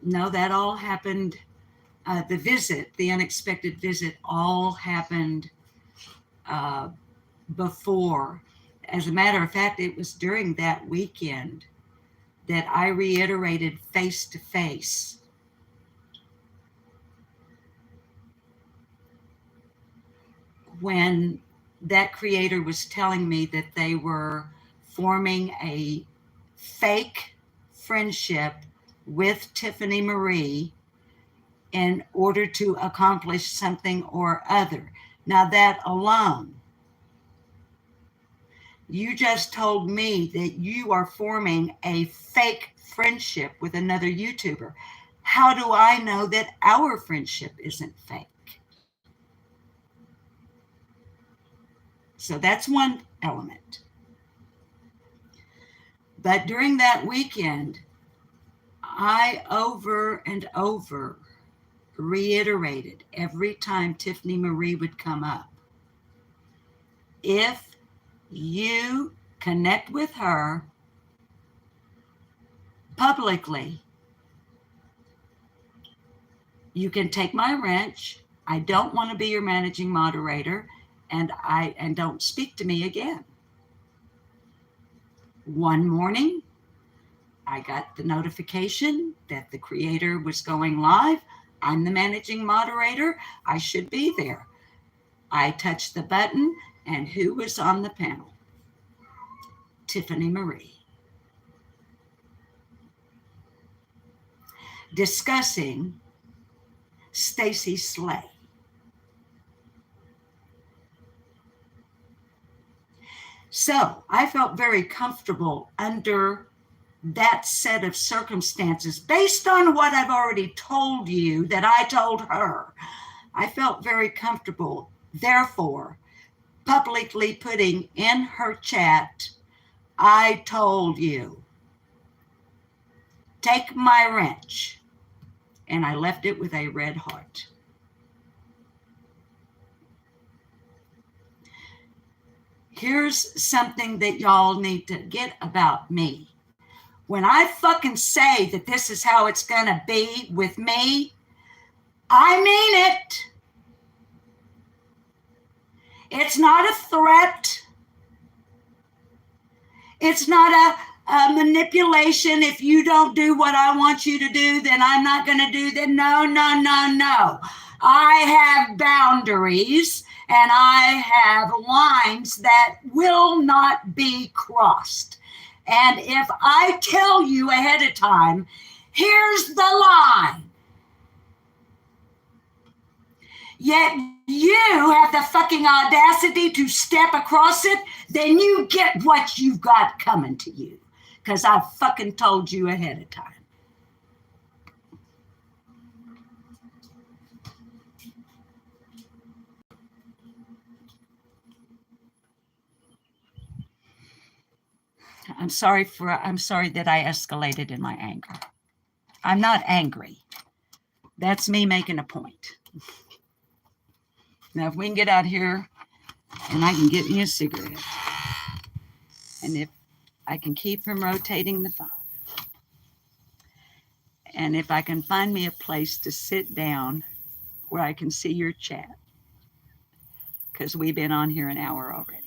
no, that all happened. The unexpected visit, all happened before. As a matter of fact, it was during that weekend that I reiterated face to face when that creator was telling me that they were forming a fake friendship with Tiffany Marie in order to accomplish something or other. Now, that alone, you just told me that you are forming a fake friendship with another YouTuber. How do I know that our friendship isn't fake? So that's one element. But during that weekend, I over and over reiterated every time Tiffany Marie would come up, if you connect with her publicly, you can take my wrench. I don't want to be your managing moderator, and don't speak to me again. One morning, I got the notification that the creator was going live. I'm the managing moderator. I should be there. I touched the button, and who was on the panel? Tiffany Marie. Discussing Stacy Slay. So I felt very comfortable under that set of circumstances based on what I've already told you that I told her. I felt very comfortable, therefore, publicly putting in her chat, I told you. Take my wrench. And I left it with a red heart. Here's something that y'all need to get about me. When I fucking say that this is how it's gonna be with me, I mean it. It's not a threat. It's not a manipulation. If you don't do what I want you to do, then I'm not going to do that. No, no, no, no. I have boundaries and I have lines that will not be crossed. And if I tell you ahead of time, here's the line, yet you have the fucking audacity to step across it, then you get what you've got coming to you. Because I fucking told you ahead of time. I'm sorry that I escalated in my anger. I'm not angry. That's me making a point. Now, if we can get out here and I can get me a cigarette, and if I can keep from rotating the phone, and if I can find me a place to sit down where I can see your chat, because we've been on here an hour already.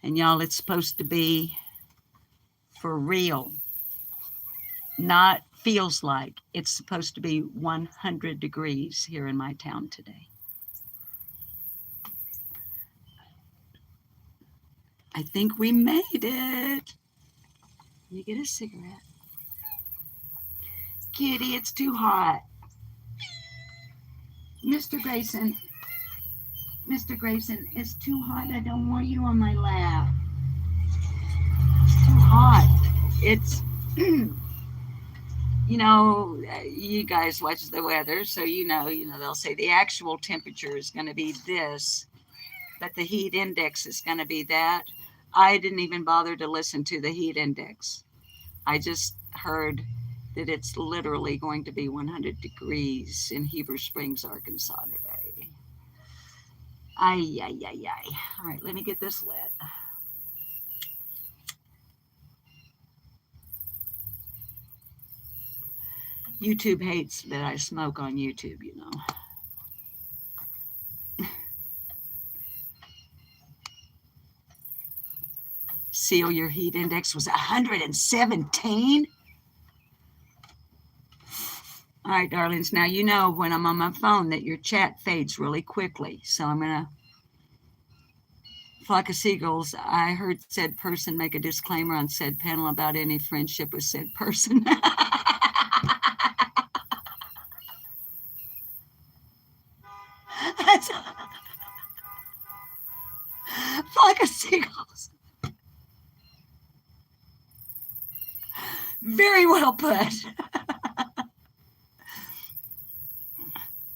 And y'all, it's supposed to be for real, not feels like. It's supposed to be 100 degrees here in my town today. I think we made it. You get a cigarette. Kitty, it's too hot. Mr. Grayson, it's too hot. I don't want you on my lap. It's too hot. It's, you know, you guys watch the weather, so you know, they'll say the actual temperature is going to be this, but the heat index is going to be that. I didn't even bother to listen to the heat index. I just heard that it's literally going to be 100 degrees in Heber Springs, Arkansas today. Ay, ay, ay, ay. All right, let me get this lit. YouTube hates that I smoke on YouTube, you know. Seal, your heat index was 117. All right, darlings. Now you know when I'm on my phone that your chat fades really quickly. So I'm going to. Flock of Seagulls, I heard said person make a disclaimer on said panel about any friendship with said person. Flock of Seagulls. Very well put.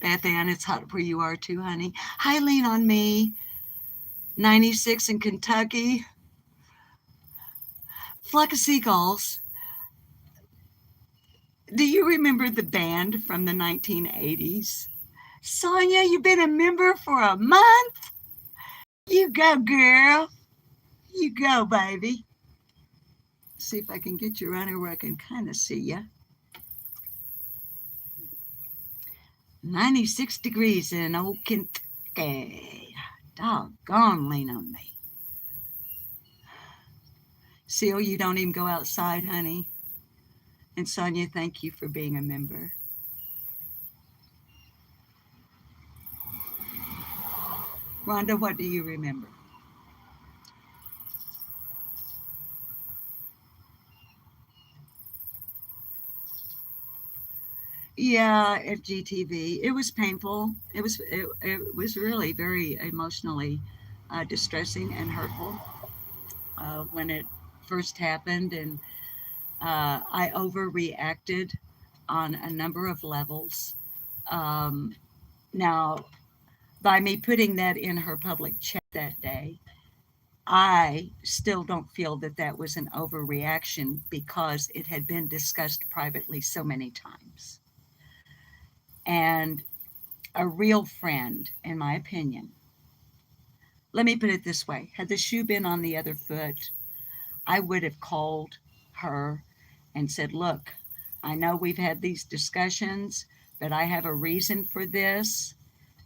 Beth Ann, it's hot where you are too, honey. Hi, lean on me. 96 in Kentucky. Flock of Seagulls. Do you remember the band from the 1980s? Sonia, you've been a member for a month? You go, girl. You go, baby. See if I can get you around here where I can kind of see you. 96 degrees in old Kentucky. Doggone, lean on me. Seal, you don't even go outside, honey. And Sonia, thank you for being a member. Rhonda, what do you remember? Yeah, FGTV. It was painful. It was really very emotionally distressing and hurtful when it first happened, and I overreacted on a number of levels. Now, by me putting that in her public chat that day, I still don't feel that that was an overreaction because it had been discussed privately so many times. And a real friend, in my opinion, let me put it this way, had the shoe been on the other foot, I would have called her and said, look, I know we've had these discussions, but I have a reason for this.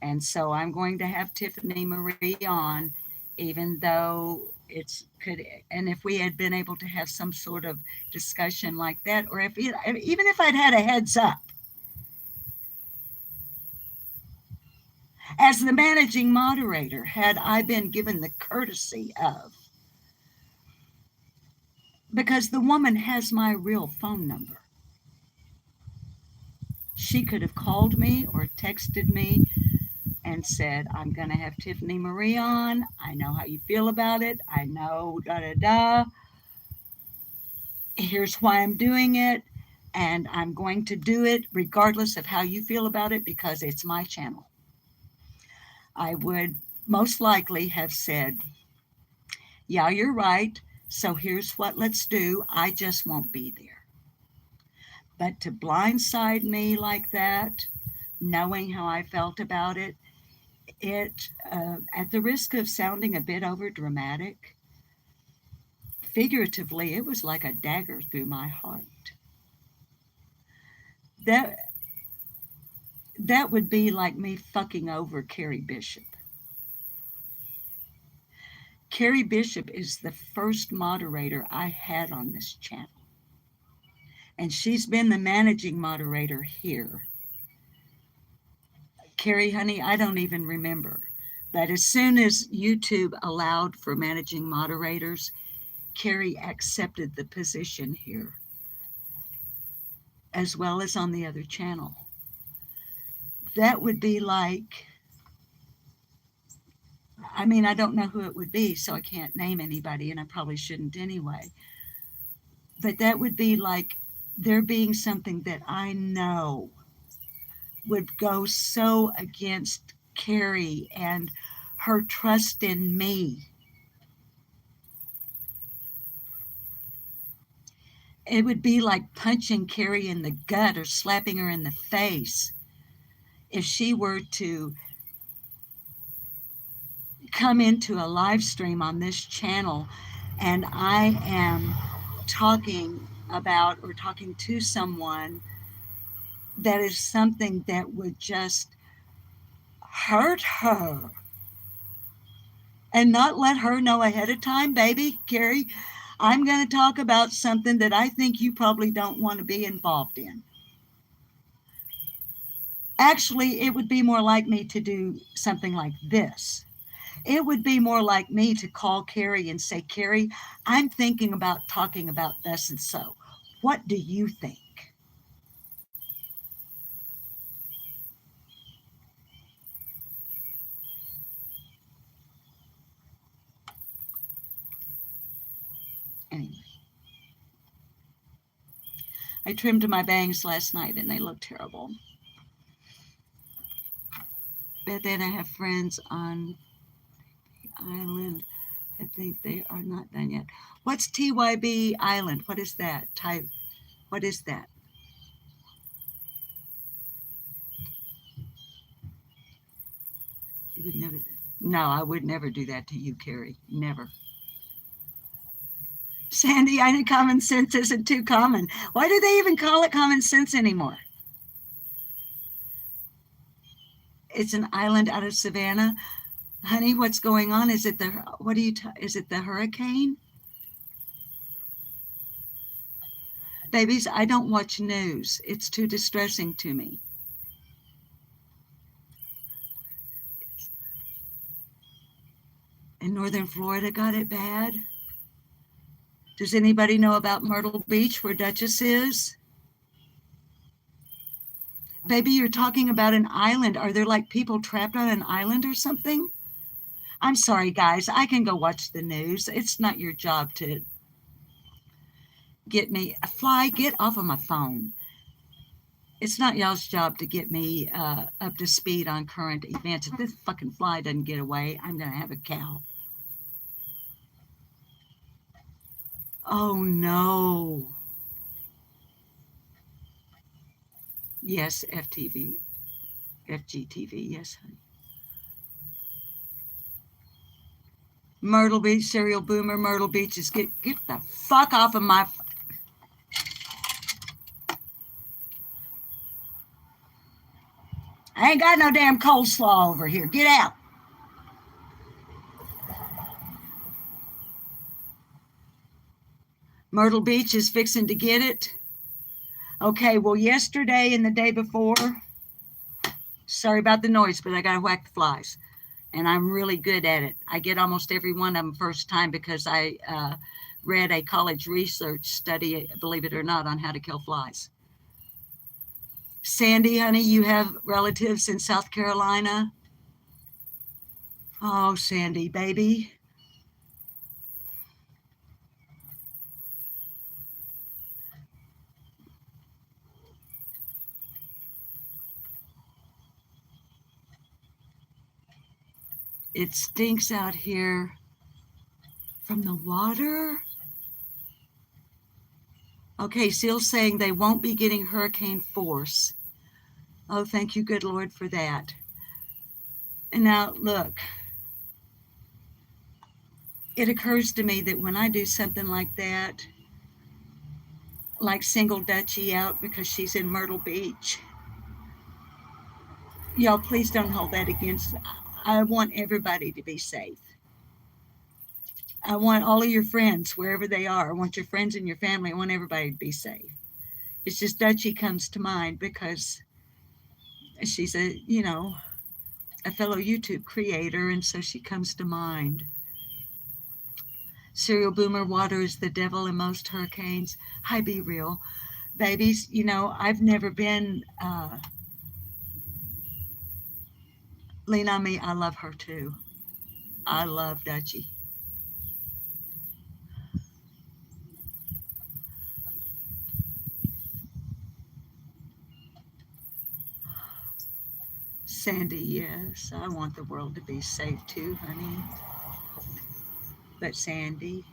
And so I'm going to have Tiffany Marie on, even though it's could, and if we had been able to have some sort of discussion like that, or if even if I'd had a heads up, as the managing moderator, had I been given the courtesy of, because the woman has my real phone number. She could have called me or texted me and said, I'm going to have Tiffany Marie on. I know how you feel about it. I know, da da da. Here's why I'm doing it. And I'm going to do it regardless of how you feel about it because it's my channel. I would most likely have said, yeah, you're right. So here's what let's do. I just won't be there. But to blindside me like that, knowing how I felt about it, at the risk of sounding a bit over dramatic, figuratively, it was like a dagger through my heart. That would be like me fucking over Carrie Bishop. Carrie Bishop is the first moderator I had on this channel. And she's been the managing moderator here. Carrie, honey, I don't even remember. But as soon as YouTube allowed for managing moderators, Carrie accepted the position here, as well as on the other channel. That would be like, I mean, I don't know who it would be, so I can't name anybody, and I probably shouldn't anyway. But that would be like there being something that I know would go so against Carrie and her trust in me It would be like punching Carrie in the gut or slapping her in the face if she were to come into a live stream on this channel and I am talking about or talking to someone that is something that would just hurt her and not let her know ahead of time, baby, Carrie, I'm going to talk about something that I think you probably don't want to be involved in. Actually, it would be more like me to do something like this. It would be more like me to call Carrie and say, Carrie, I'm thinking about talking about this and so. What do you think? Anyway, I trimmed my bangs last night and they look terrible. But then I have friends on the island. I think they are not done yet. What's TYB Island? What is that? What is that? You would never. No, I would never do that to you, Carrie. Never. Sandy, I know common sense isn't too common. Why do they even call it common sense anymore? It's an island out of Savannah. Honey, what's going on? Is it is it the hurricane? Babies, I don't watch news. It's too distressing to me. And northern Florida got it bad. Does anybody know about Myrtle Beach where Duchess is? Baby, you're talking about an island. Are there like people trapped on an island or something? I'm sorry, guys. I can go watch the news. It's not your job to get me. Fly, get off of my phone. It's not y'all's job to get me up to speed on current events. If this fucking fly doesn't get away, I'm going to have a cow. Oh, no. Yes, FTV. FGTV, yes, honey. Myrtle Beach, serial boomer, Myrtle Beach is get the fuck off of my... I ain't got no damn coleslaw over here. Get out. Myrtle Beach is fixing to get it. Okay, well, yesterday and the day before, sorry about the noise, but I got to whack the flies. And I'm really good at it. I get almost every one of them first time because I read a college research study, believe it or not, on how to kill flies. Sandy, honey, you have relatives in South Carolina? Oh, Sandy, baby. It stinks out here from the water. Okay, Seal's saying they won't be getting hurricane force. Oh, thank you, good Lord, for that. And now, look, it occurs to me that when I do something like that, like single Dutchie out because she's in Myrtle Beach, y'all, please don't hold that against. I want everybody to be safe. I want all of your friends, wherever they are. I want your friends and your family. I want everybody to be safe. It's just Dutchie comes to mind because she's a fellow YouTube creator, and so she comes to mind. Serial boomer, water is the devil in most hurricanes. Hi, Be Real. Babies, I've never been... Lean on Me, I love her too. I love Dutchie. Sandy, yes, I want the world to be safe too, honey. But Sandy,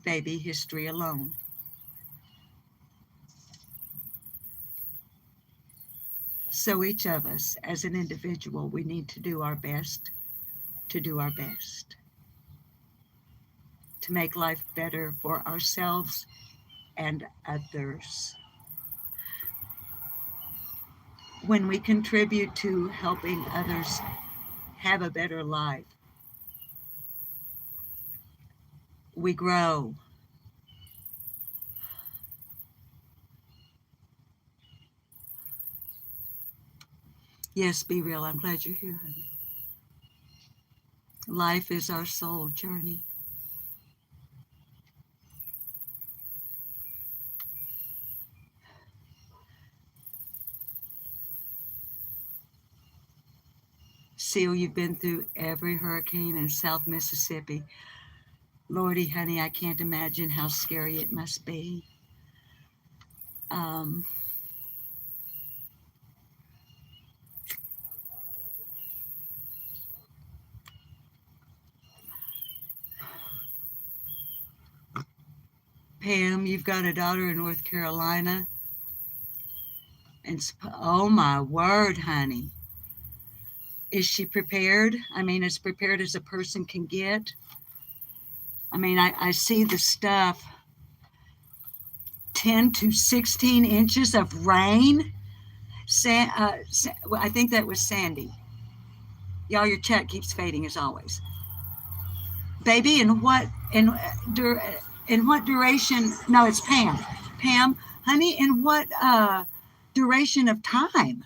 baby history alone. So each of us, as an individual, we need to do our best to do our best to make life better for ourselves and others. When we contribute to helping others have a better life, we grow. Yes, be real. I'm glad you're here, honey. Life is our soul journey. Seal, you've been through every hurricane in South Mississippi. Lordy, honey, I can't imagine how scary it must be. Um, Pam, you've got a daughter in North Carolina. And oh my word, honey. Is she prepared? I mean, as prepared as a person can get. I mean, I see the stuff. 10 to 16 inches of rain. I think that was Sandy. Y'all, your chat keeps fading as always. Baby, in what duration? No, it's Pam. Pam, honey, in what duration of time?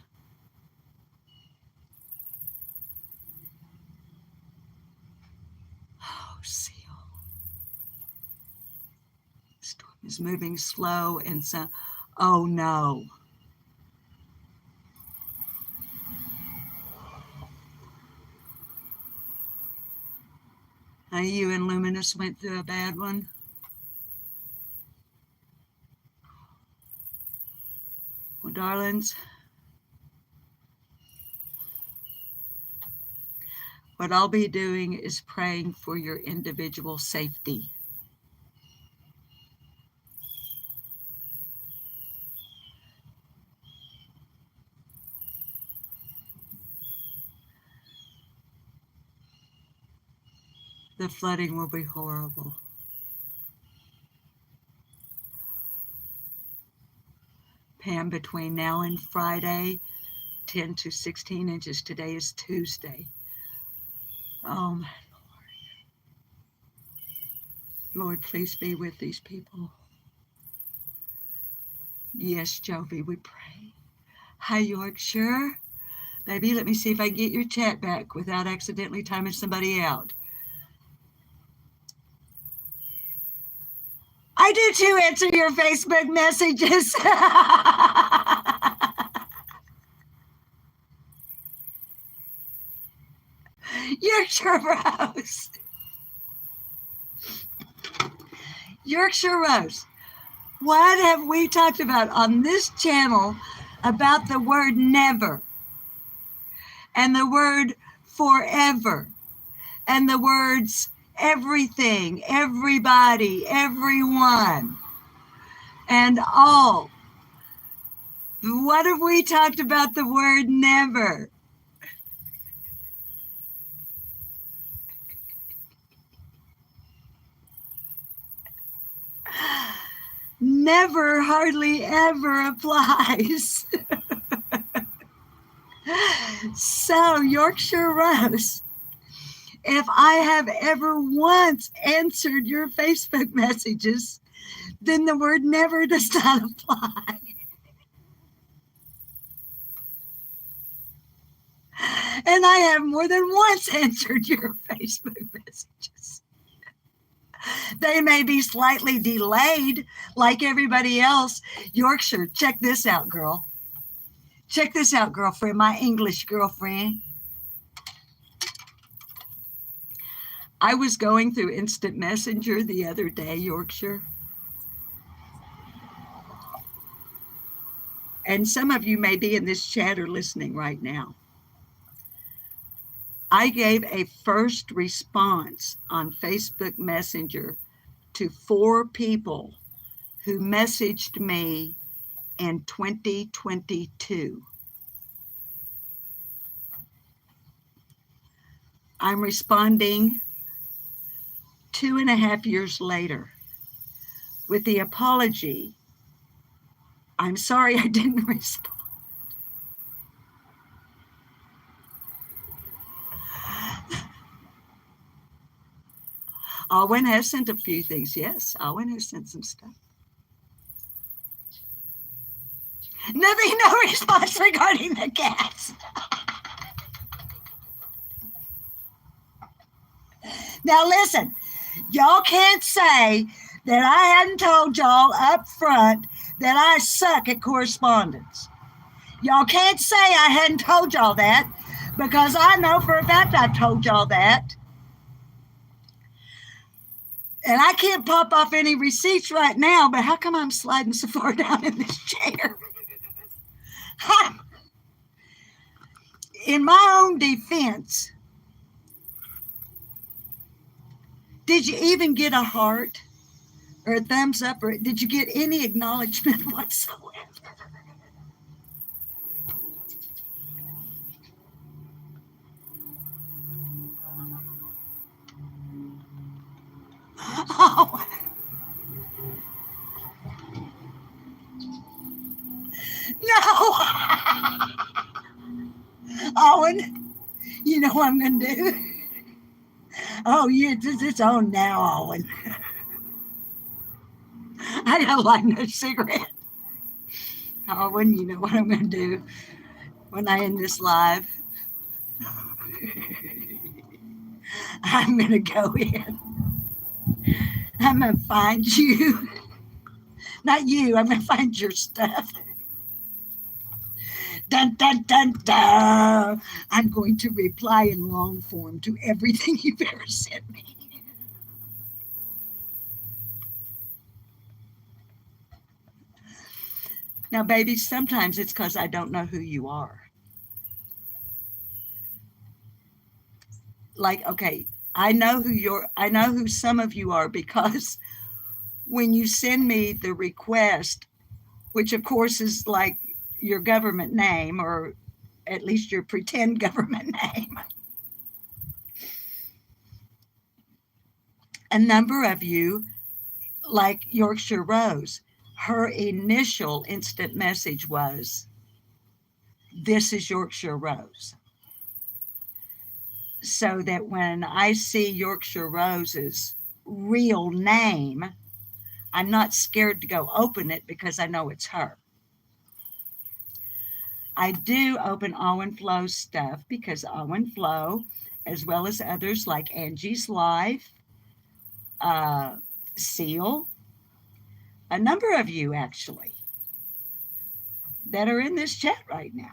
Oh, Seal. Storm is moving slow and so. Oh no. You and Luminous went through a bad one. Well, darlings, what I'll be doing is praying for your individual safety. The flooding will be horrible. Pam, between now and Friday, 10 to 16 inches. Today is Tuesday. Oh, my Lord. Lord, please be with these people. Yes, Jovi, we pray. Hi, Yorkshire. Baby, let me see if I can get your chat back without accidentally timing somebody out. I do too answer your Facebook messages. Yorkshire Rose. Yorkshire Rose. What have we talked about on this channel about the word never and the word forever and the words everything, everybody, everyone, and all? What have we talked about the word never? Never hardly ever applies. So, Yorkshire Rose, if I have ever once answered your Facebook messages, then the word never does not apply. And I have more than once answered your Facebook messages. They may be slightly delayed like everybody else. Yorkshire, check this out, girl. Check this out, girlfriend, my English girlfriend. I was going through Instant Messenger the other day, Yorkshire. And some of you may be in this chat or listening right now. I gave a first response on Facebook Messenger to 4 people who messaged me in 2022. I'm responding 2.5 years later with the apology. I'm sorry I didn't respond. Alwyn has sent a few things. Yes, Alwyn has sent some stuff. Nothing, no response regarding the cats. Now listen, y'all can't say that I hadn't told y'all up front that I suck at correspondence. Y'all can't say I hadn't told y'all that, because I know for a fact I've told y'all that. And I can't pop off any receipts right now, but how come I'm sliding so far down in this chair? In my own defense, did you even get a heart or a thumbs up, or did you get any acknowledgement whatsoever? Oh. No. Owen, you know what I'm going to do? Oh, it's on now, Owen. I got to light no cigarette. Owen, you know what I'm going to do when I end this live? I'm going to go in. I'm going to find you. Not you, I'm going to find your stuff. Dun, dun, dun, dun. I'm going to reply in long form to everything you've ever sent me. Now, baby, sometimes it's because I don't know who you are. Like, okay, I know who some of you are, because when you send me the request, which of course is like your government name, or at least your pretend government name, a number of you, like Yorkshire Rose, her initial instant message was, "This is Yorkshire Rose." So that when I see Yorkshire Rose's real name, I'm not scared to go open it because I know it's her. I do open Owen Flo's stuff because Owen Flo, as well as others like Angie's Life, Seal, a number of you actually that are in this chat right now.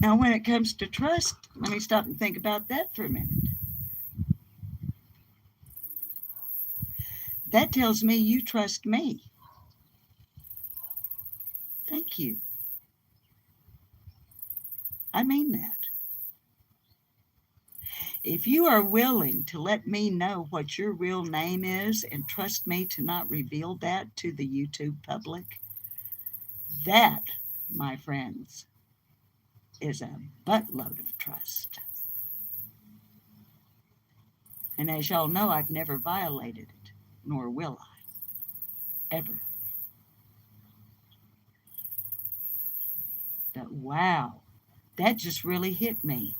Now, when it comes to trust, let me stop and think about that for a minute. That tells me you trust me. Thank you. I mean that. If you are willing to let me know what your real name is and trust me to not reveal that to the YouTube public, that, my friends, is a buttload of trust. And as y'all know, I've never violated it, nor will I, ever. But wow, that just really hit me.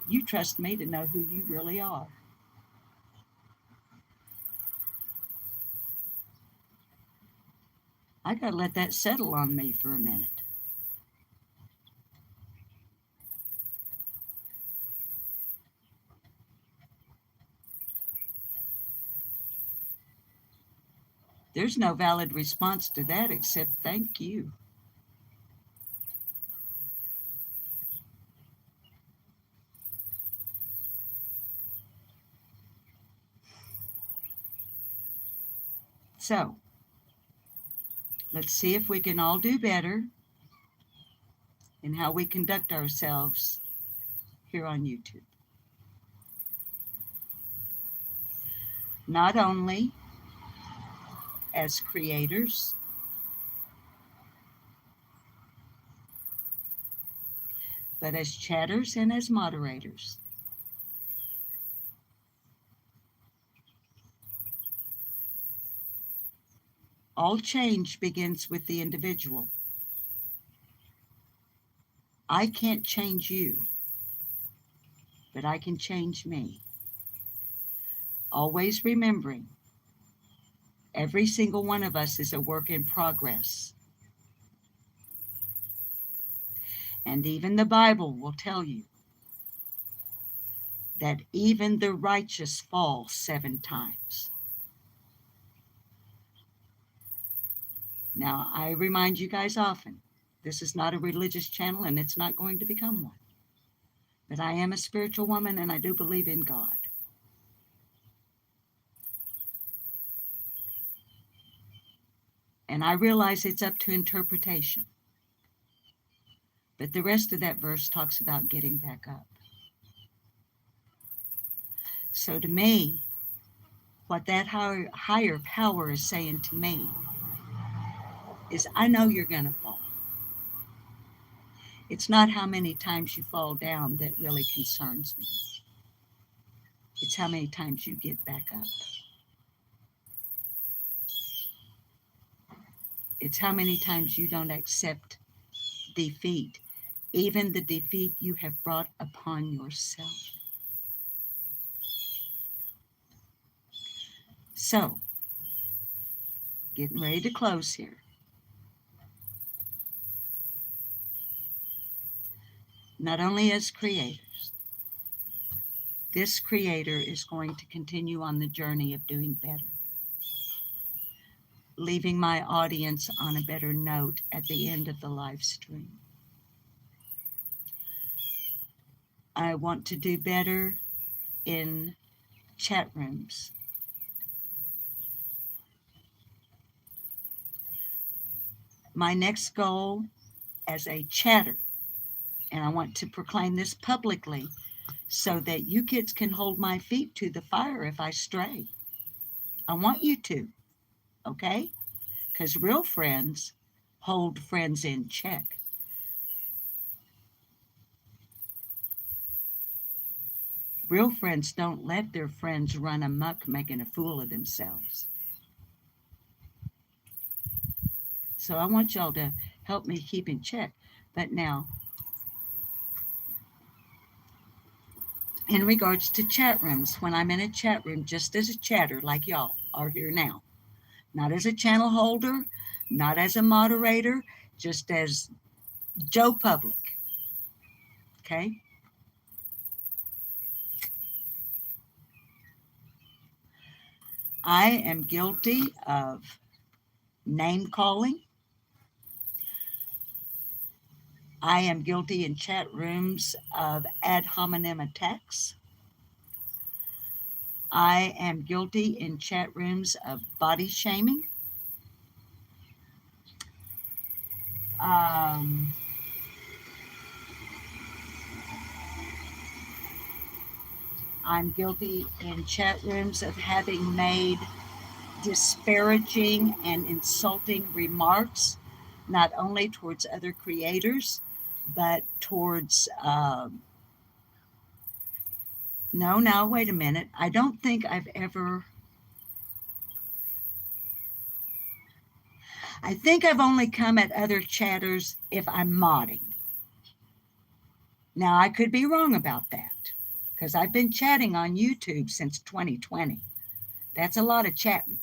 You trust me to know who you really are. I got to let that settle on me for a minute. There's no valid response to that except thank you. So, Let's see if we can all do better in how we conduct ourselves here on YouTube. Not only as creators, but as chatters and as moderators. All change begins with the individual. I can't change you, but I can change me. Always remembering, every single one of us is a work in progress. And even the Bible will tell you that even the righteous fall 7 times. Now, I remind you guys often, this is not a religious channel and it's not going to become one. But I am a spiritual woman and I do believe in God. And I realize it's up to interpretation. But the rest of that verse talks about getting back up. So to me, what that higher power is saying to me is, I know you're going to fall. It's not how many times you fall down that really concerns me. It's how many times you get back up. It's how many times you don't accept defeat, even the defeat you have brought upon yourself. So, getting ready to close here. Not only as creators, this creator is going to continue on the journey of doing better, leaving my audience on a better note at the end of the live stream. I want to do better in chat rooms. My next goal as a chatter, and I want to proclaim this publicly so that you kids can hold my feet to the fire if I stray. I want you to, okay? Because real friends hold friends in check. Real friends don't let their friends run amok making a fool of themselves. So I want y'all to help me keep in check. But now, in regards to chat rooms, when I'm in a chat room, just as a chatter like y'all are here now, not as a channel holder, not as a moderator, just as Joe Public, okay? I am guilty of name calling. I am guilty in chat rooms of ad hominem attacks. I am guilty in chat rooms of body shaming. I'm guilty in chat rooms of having made disparaging and insulting remarks, not only towards other creators, but towards, no, wait a minute. I don't think I've ever, I think I've only come at other chatters if I'm modding. Now, I could be wrong about that because I've been chatting on YouTube since 2020. That's a lot of chatting.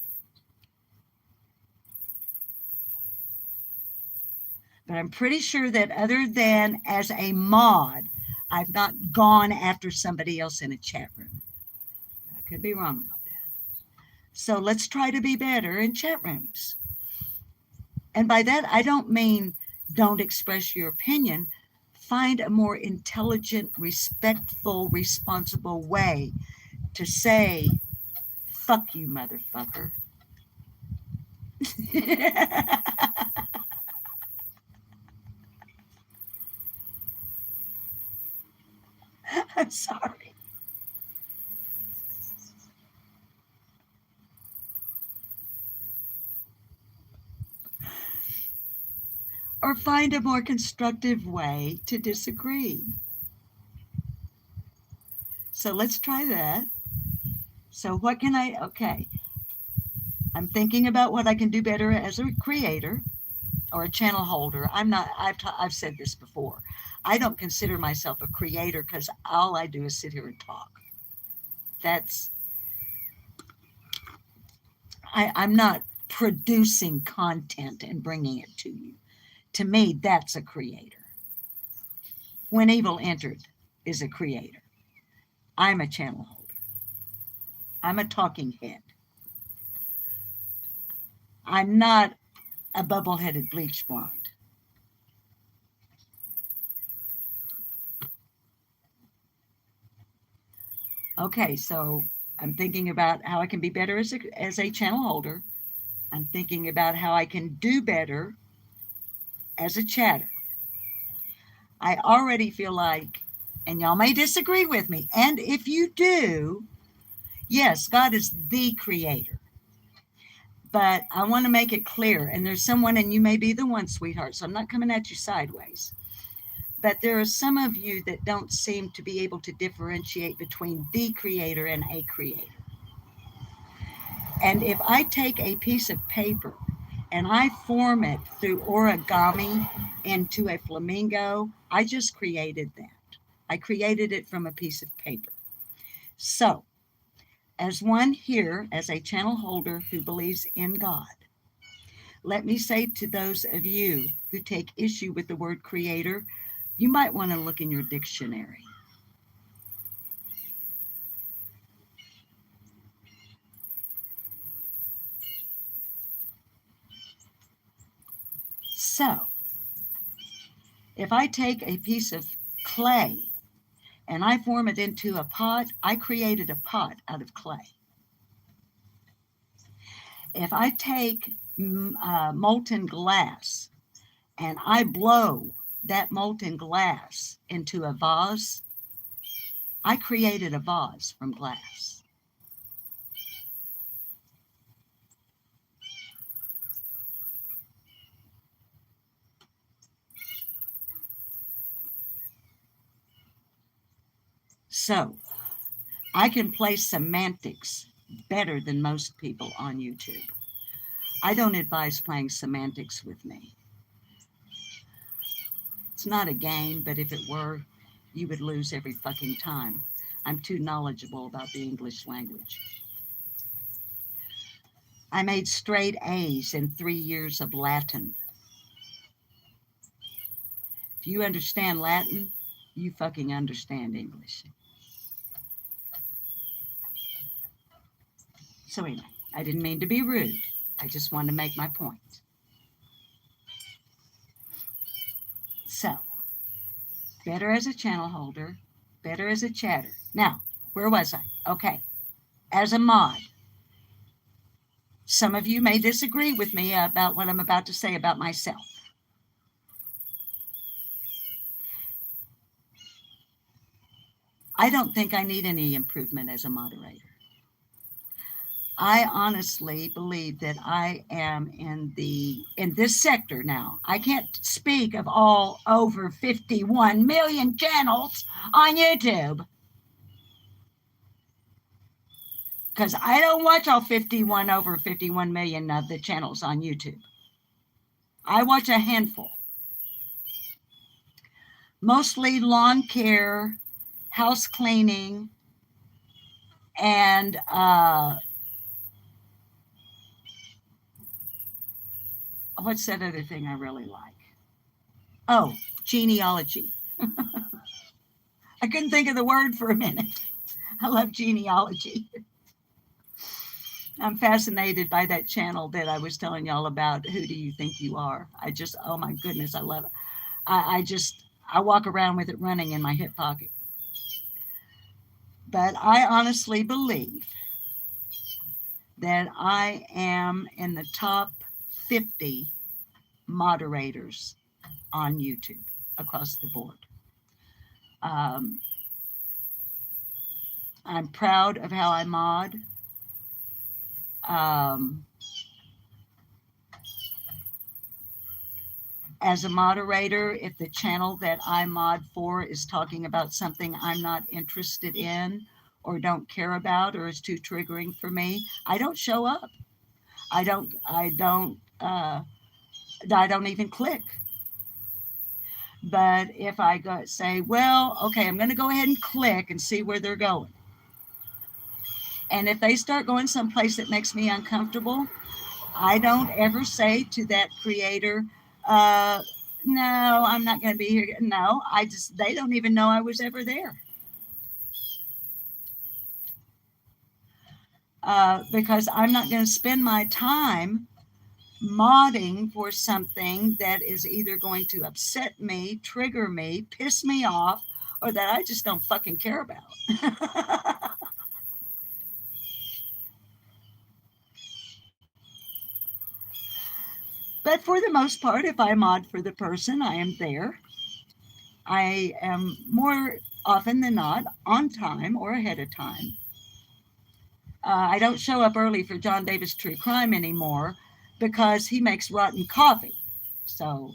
But I'm pretty sure that other than as a mod, I've not gone after somebody else in a chat room. I could be wrong about that. So let's try to be better in chat rooms. And by that, I don't mean don't express your opinion. Find a more intelligent, respectful, responsible way to say, fuck you, motherfucker. I'm sorry. Or find a more constructive way to disagree. So let's try that. So what can okay. I'm thinking about what I can do better as a creator or a channel holder. I've said this before. I don't consider myself a creator because all I do is sit here and talk. I'm not producing content and bringing it to you. To me, that's a creator. When Evil Entered is a creator. I'm a channel holder. I'm a talking head. I'm not a bubble-headed bleach blonde. Okay, so I'm thinking about how I can be better as a channel holder. I'm thinking about how I can do better as a chatter. I already feel like, and y'all may disagree with me, and if you do, yes, God is the creator. But I want to make it clear, and there's someone, and you may be the one, sweetheart, so I'm not coming at you sideways. But there are some of you that don't seem to be able to differentiate between the creator and a creator. And if I take a piece of paper and I form it through origami into a flamingo, I just created that. I created it from a piece of paper. So, as one here, as a channel holder who believes in God, let me say to those of you who take issue with the word creator, you might want to look in your dictionary. So, if I take a piece of clay and I form it into a pot, I created a pot out of clay. If I take molten glass and I blow that molten glass into a vase, I created a vase from glass. So I can play semantics better than most people on YouTube. I don't advise playing semantics with me. It's not a game, but if it were, you would lose every fucking time. I'm too knowledgeable about the English language. I made straight A's in 3 years of Latin. If you understand Latin, you fucking understand English. So anyway, I didn't mean to be rude. I just wanted to make my point. So, better as a channel holder, better as a chatter. Now, where was I? Okay, as a mod. Some of you may disagree with me about what I'm about to say about myself. I don't think I need any improvement as a moderator. I honestly believe that I am in this sector now. I can't speak of all over 51 million channels on YouTube, because I don't watch all over 51 million of the channels on YouTube. I watch a handful. Mostly lawn care, house cleaning, and what's that other thing I really like? Oh, genealogy. I couldn't think of the word for a minute. I love genealogy. I'm fascinated by that channel that I was telling y'all about. Who do you think you are? Oh my goodness, I love it. I walk around with it running in my hip pocket. But I honestly believe that I am in the top 50 moderators on YouTube across the board. I'm proud of how I mod. Um, as a moderator, if the channel that I mod for is talking about something I'm not interested in or don't care about or is too triggering for me, I don't show up. I don't even click. But if I go say, well, okay, I'm going to go ahead and click and see where they're going. And if they start going someplace that makes me uncomfortable, I don't ever say to that creator, no, I'm not going to be here. No, they don't even know I was ever there. Because I'm not going to spend my time modding for something that is either going to upset me, trigger me, piss me off, or that I just don't fucking care about. But for the most part, if I mod for the person, I am there. I am more often than not on time or ahead of time. I don't show up early for John Davis True Crime anymore because he makes rotten coffee. So,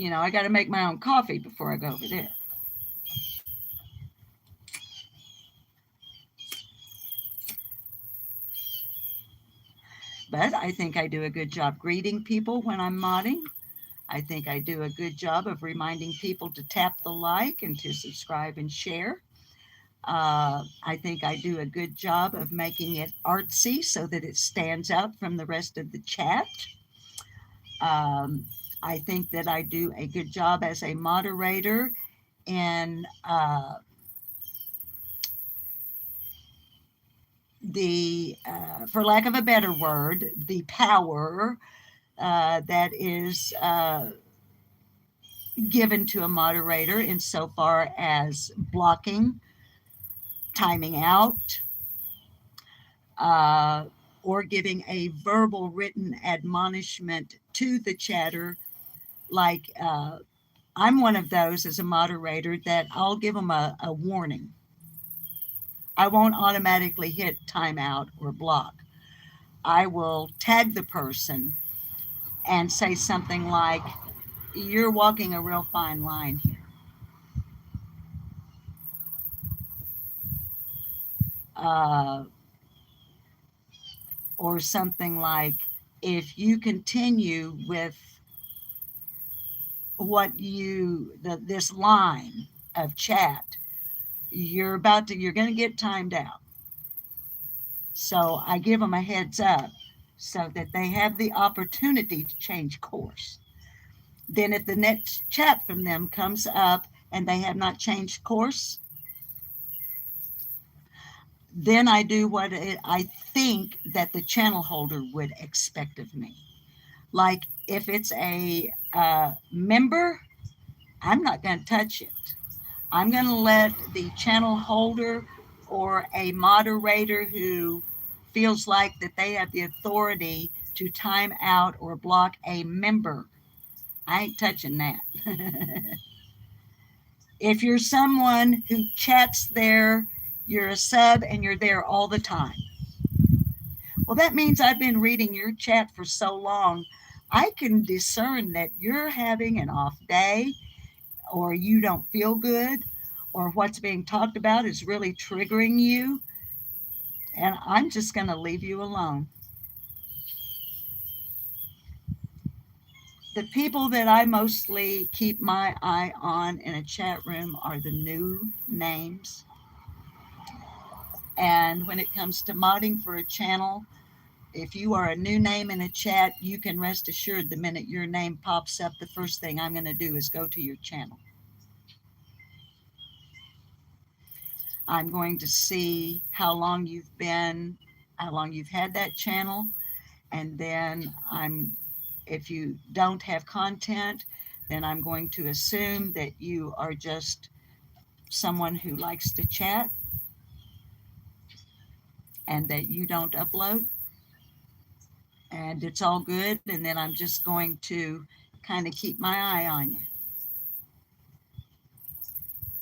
I got to make my own coffee before I go over there. But I think I do a good job greeting people when I'm modding. I think I do a good job of reminding people to tap the like and to subscribe and share. I think I do a good job of making it artsy so that it stands out from the rest of the chat. I think that I do a good job as a moderator in for lack of a better word, the power that is given to a moderator insofar as blocking, timing out, or giving a verbal written admonishment to the chatter. Like I'm one of those as a moderator that I'll give them a warning. I won't automatically hit timeout or block. I will tag the person and say something like, you're walking a real fine line here. Or something like, if you continue with this line of chat, you're going to get timed out. So I give them a heads up so that they have the opportunity to change course. Then if the next chat from them comes up and they have not changed course, then I do what I think that the channel holder would expect of me. Like if it's a member, I'm not going to touch it. I'm going to let the channel holder or a moderator who feels like that they have the authority to time out or block a member. I ain't touching that. If you're someone who chats there, you're a sub and you're there all the time. Well, that means I've been reading your chat for so long, I can discern that you're having an off day or you don't feel good or what's being talked about is really triggering you. And I'm just going to leave you alone. The people that I mostly keep my eye on in a chat room are the new names. And when it comes to modding for a channel, if you are a new name in a chat, you can rest assured the minute your name pops up, the first thing I'm going to do is go to your channel. I'm going to see how long you've had that channel. And then if you don't have content, then I'm going to assume that you are just someone who likes to chat and that you don't upload. And it's all good. And then I'm just going to kind of keep my eye on you.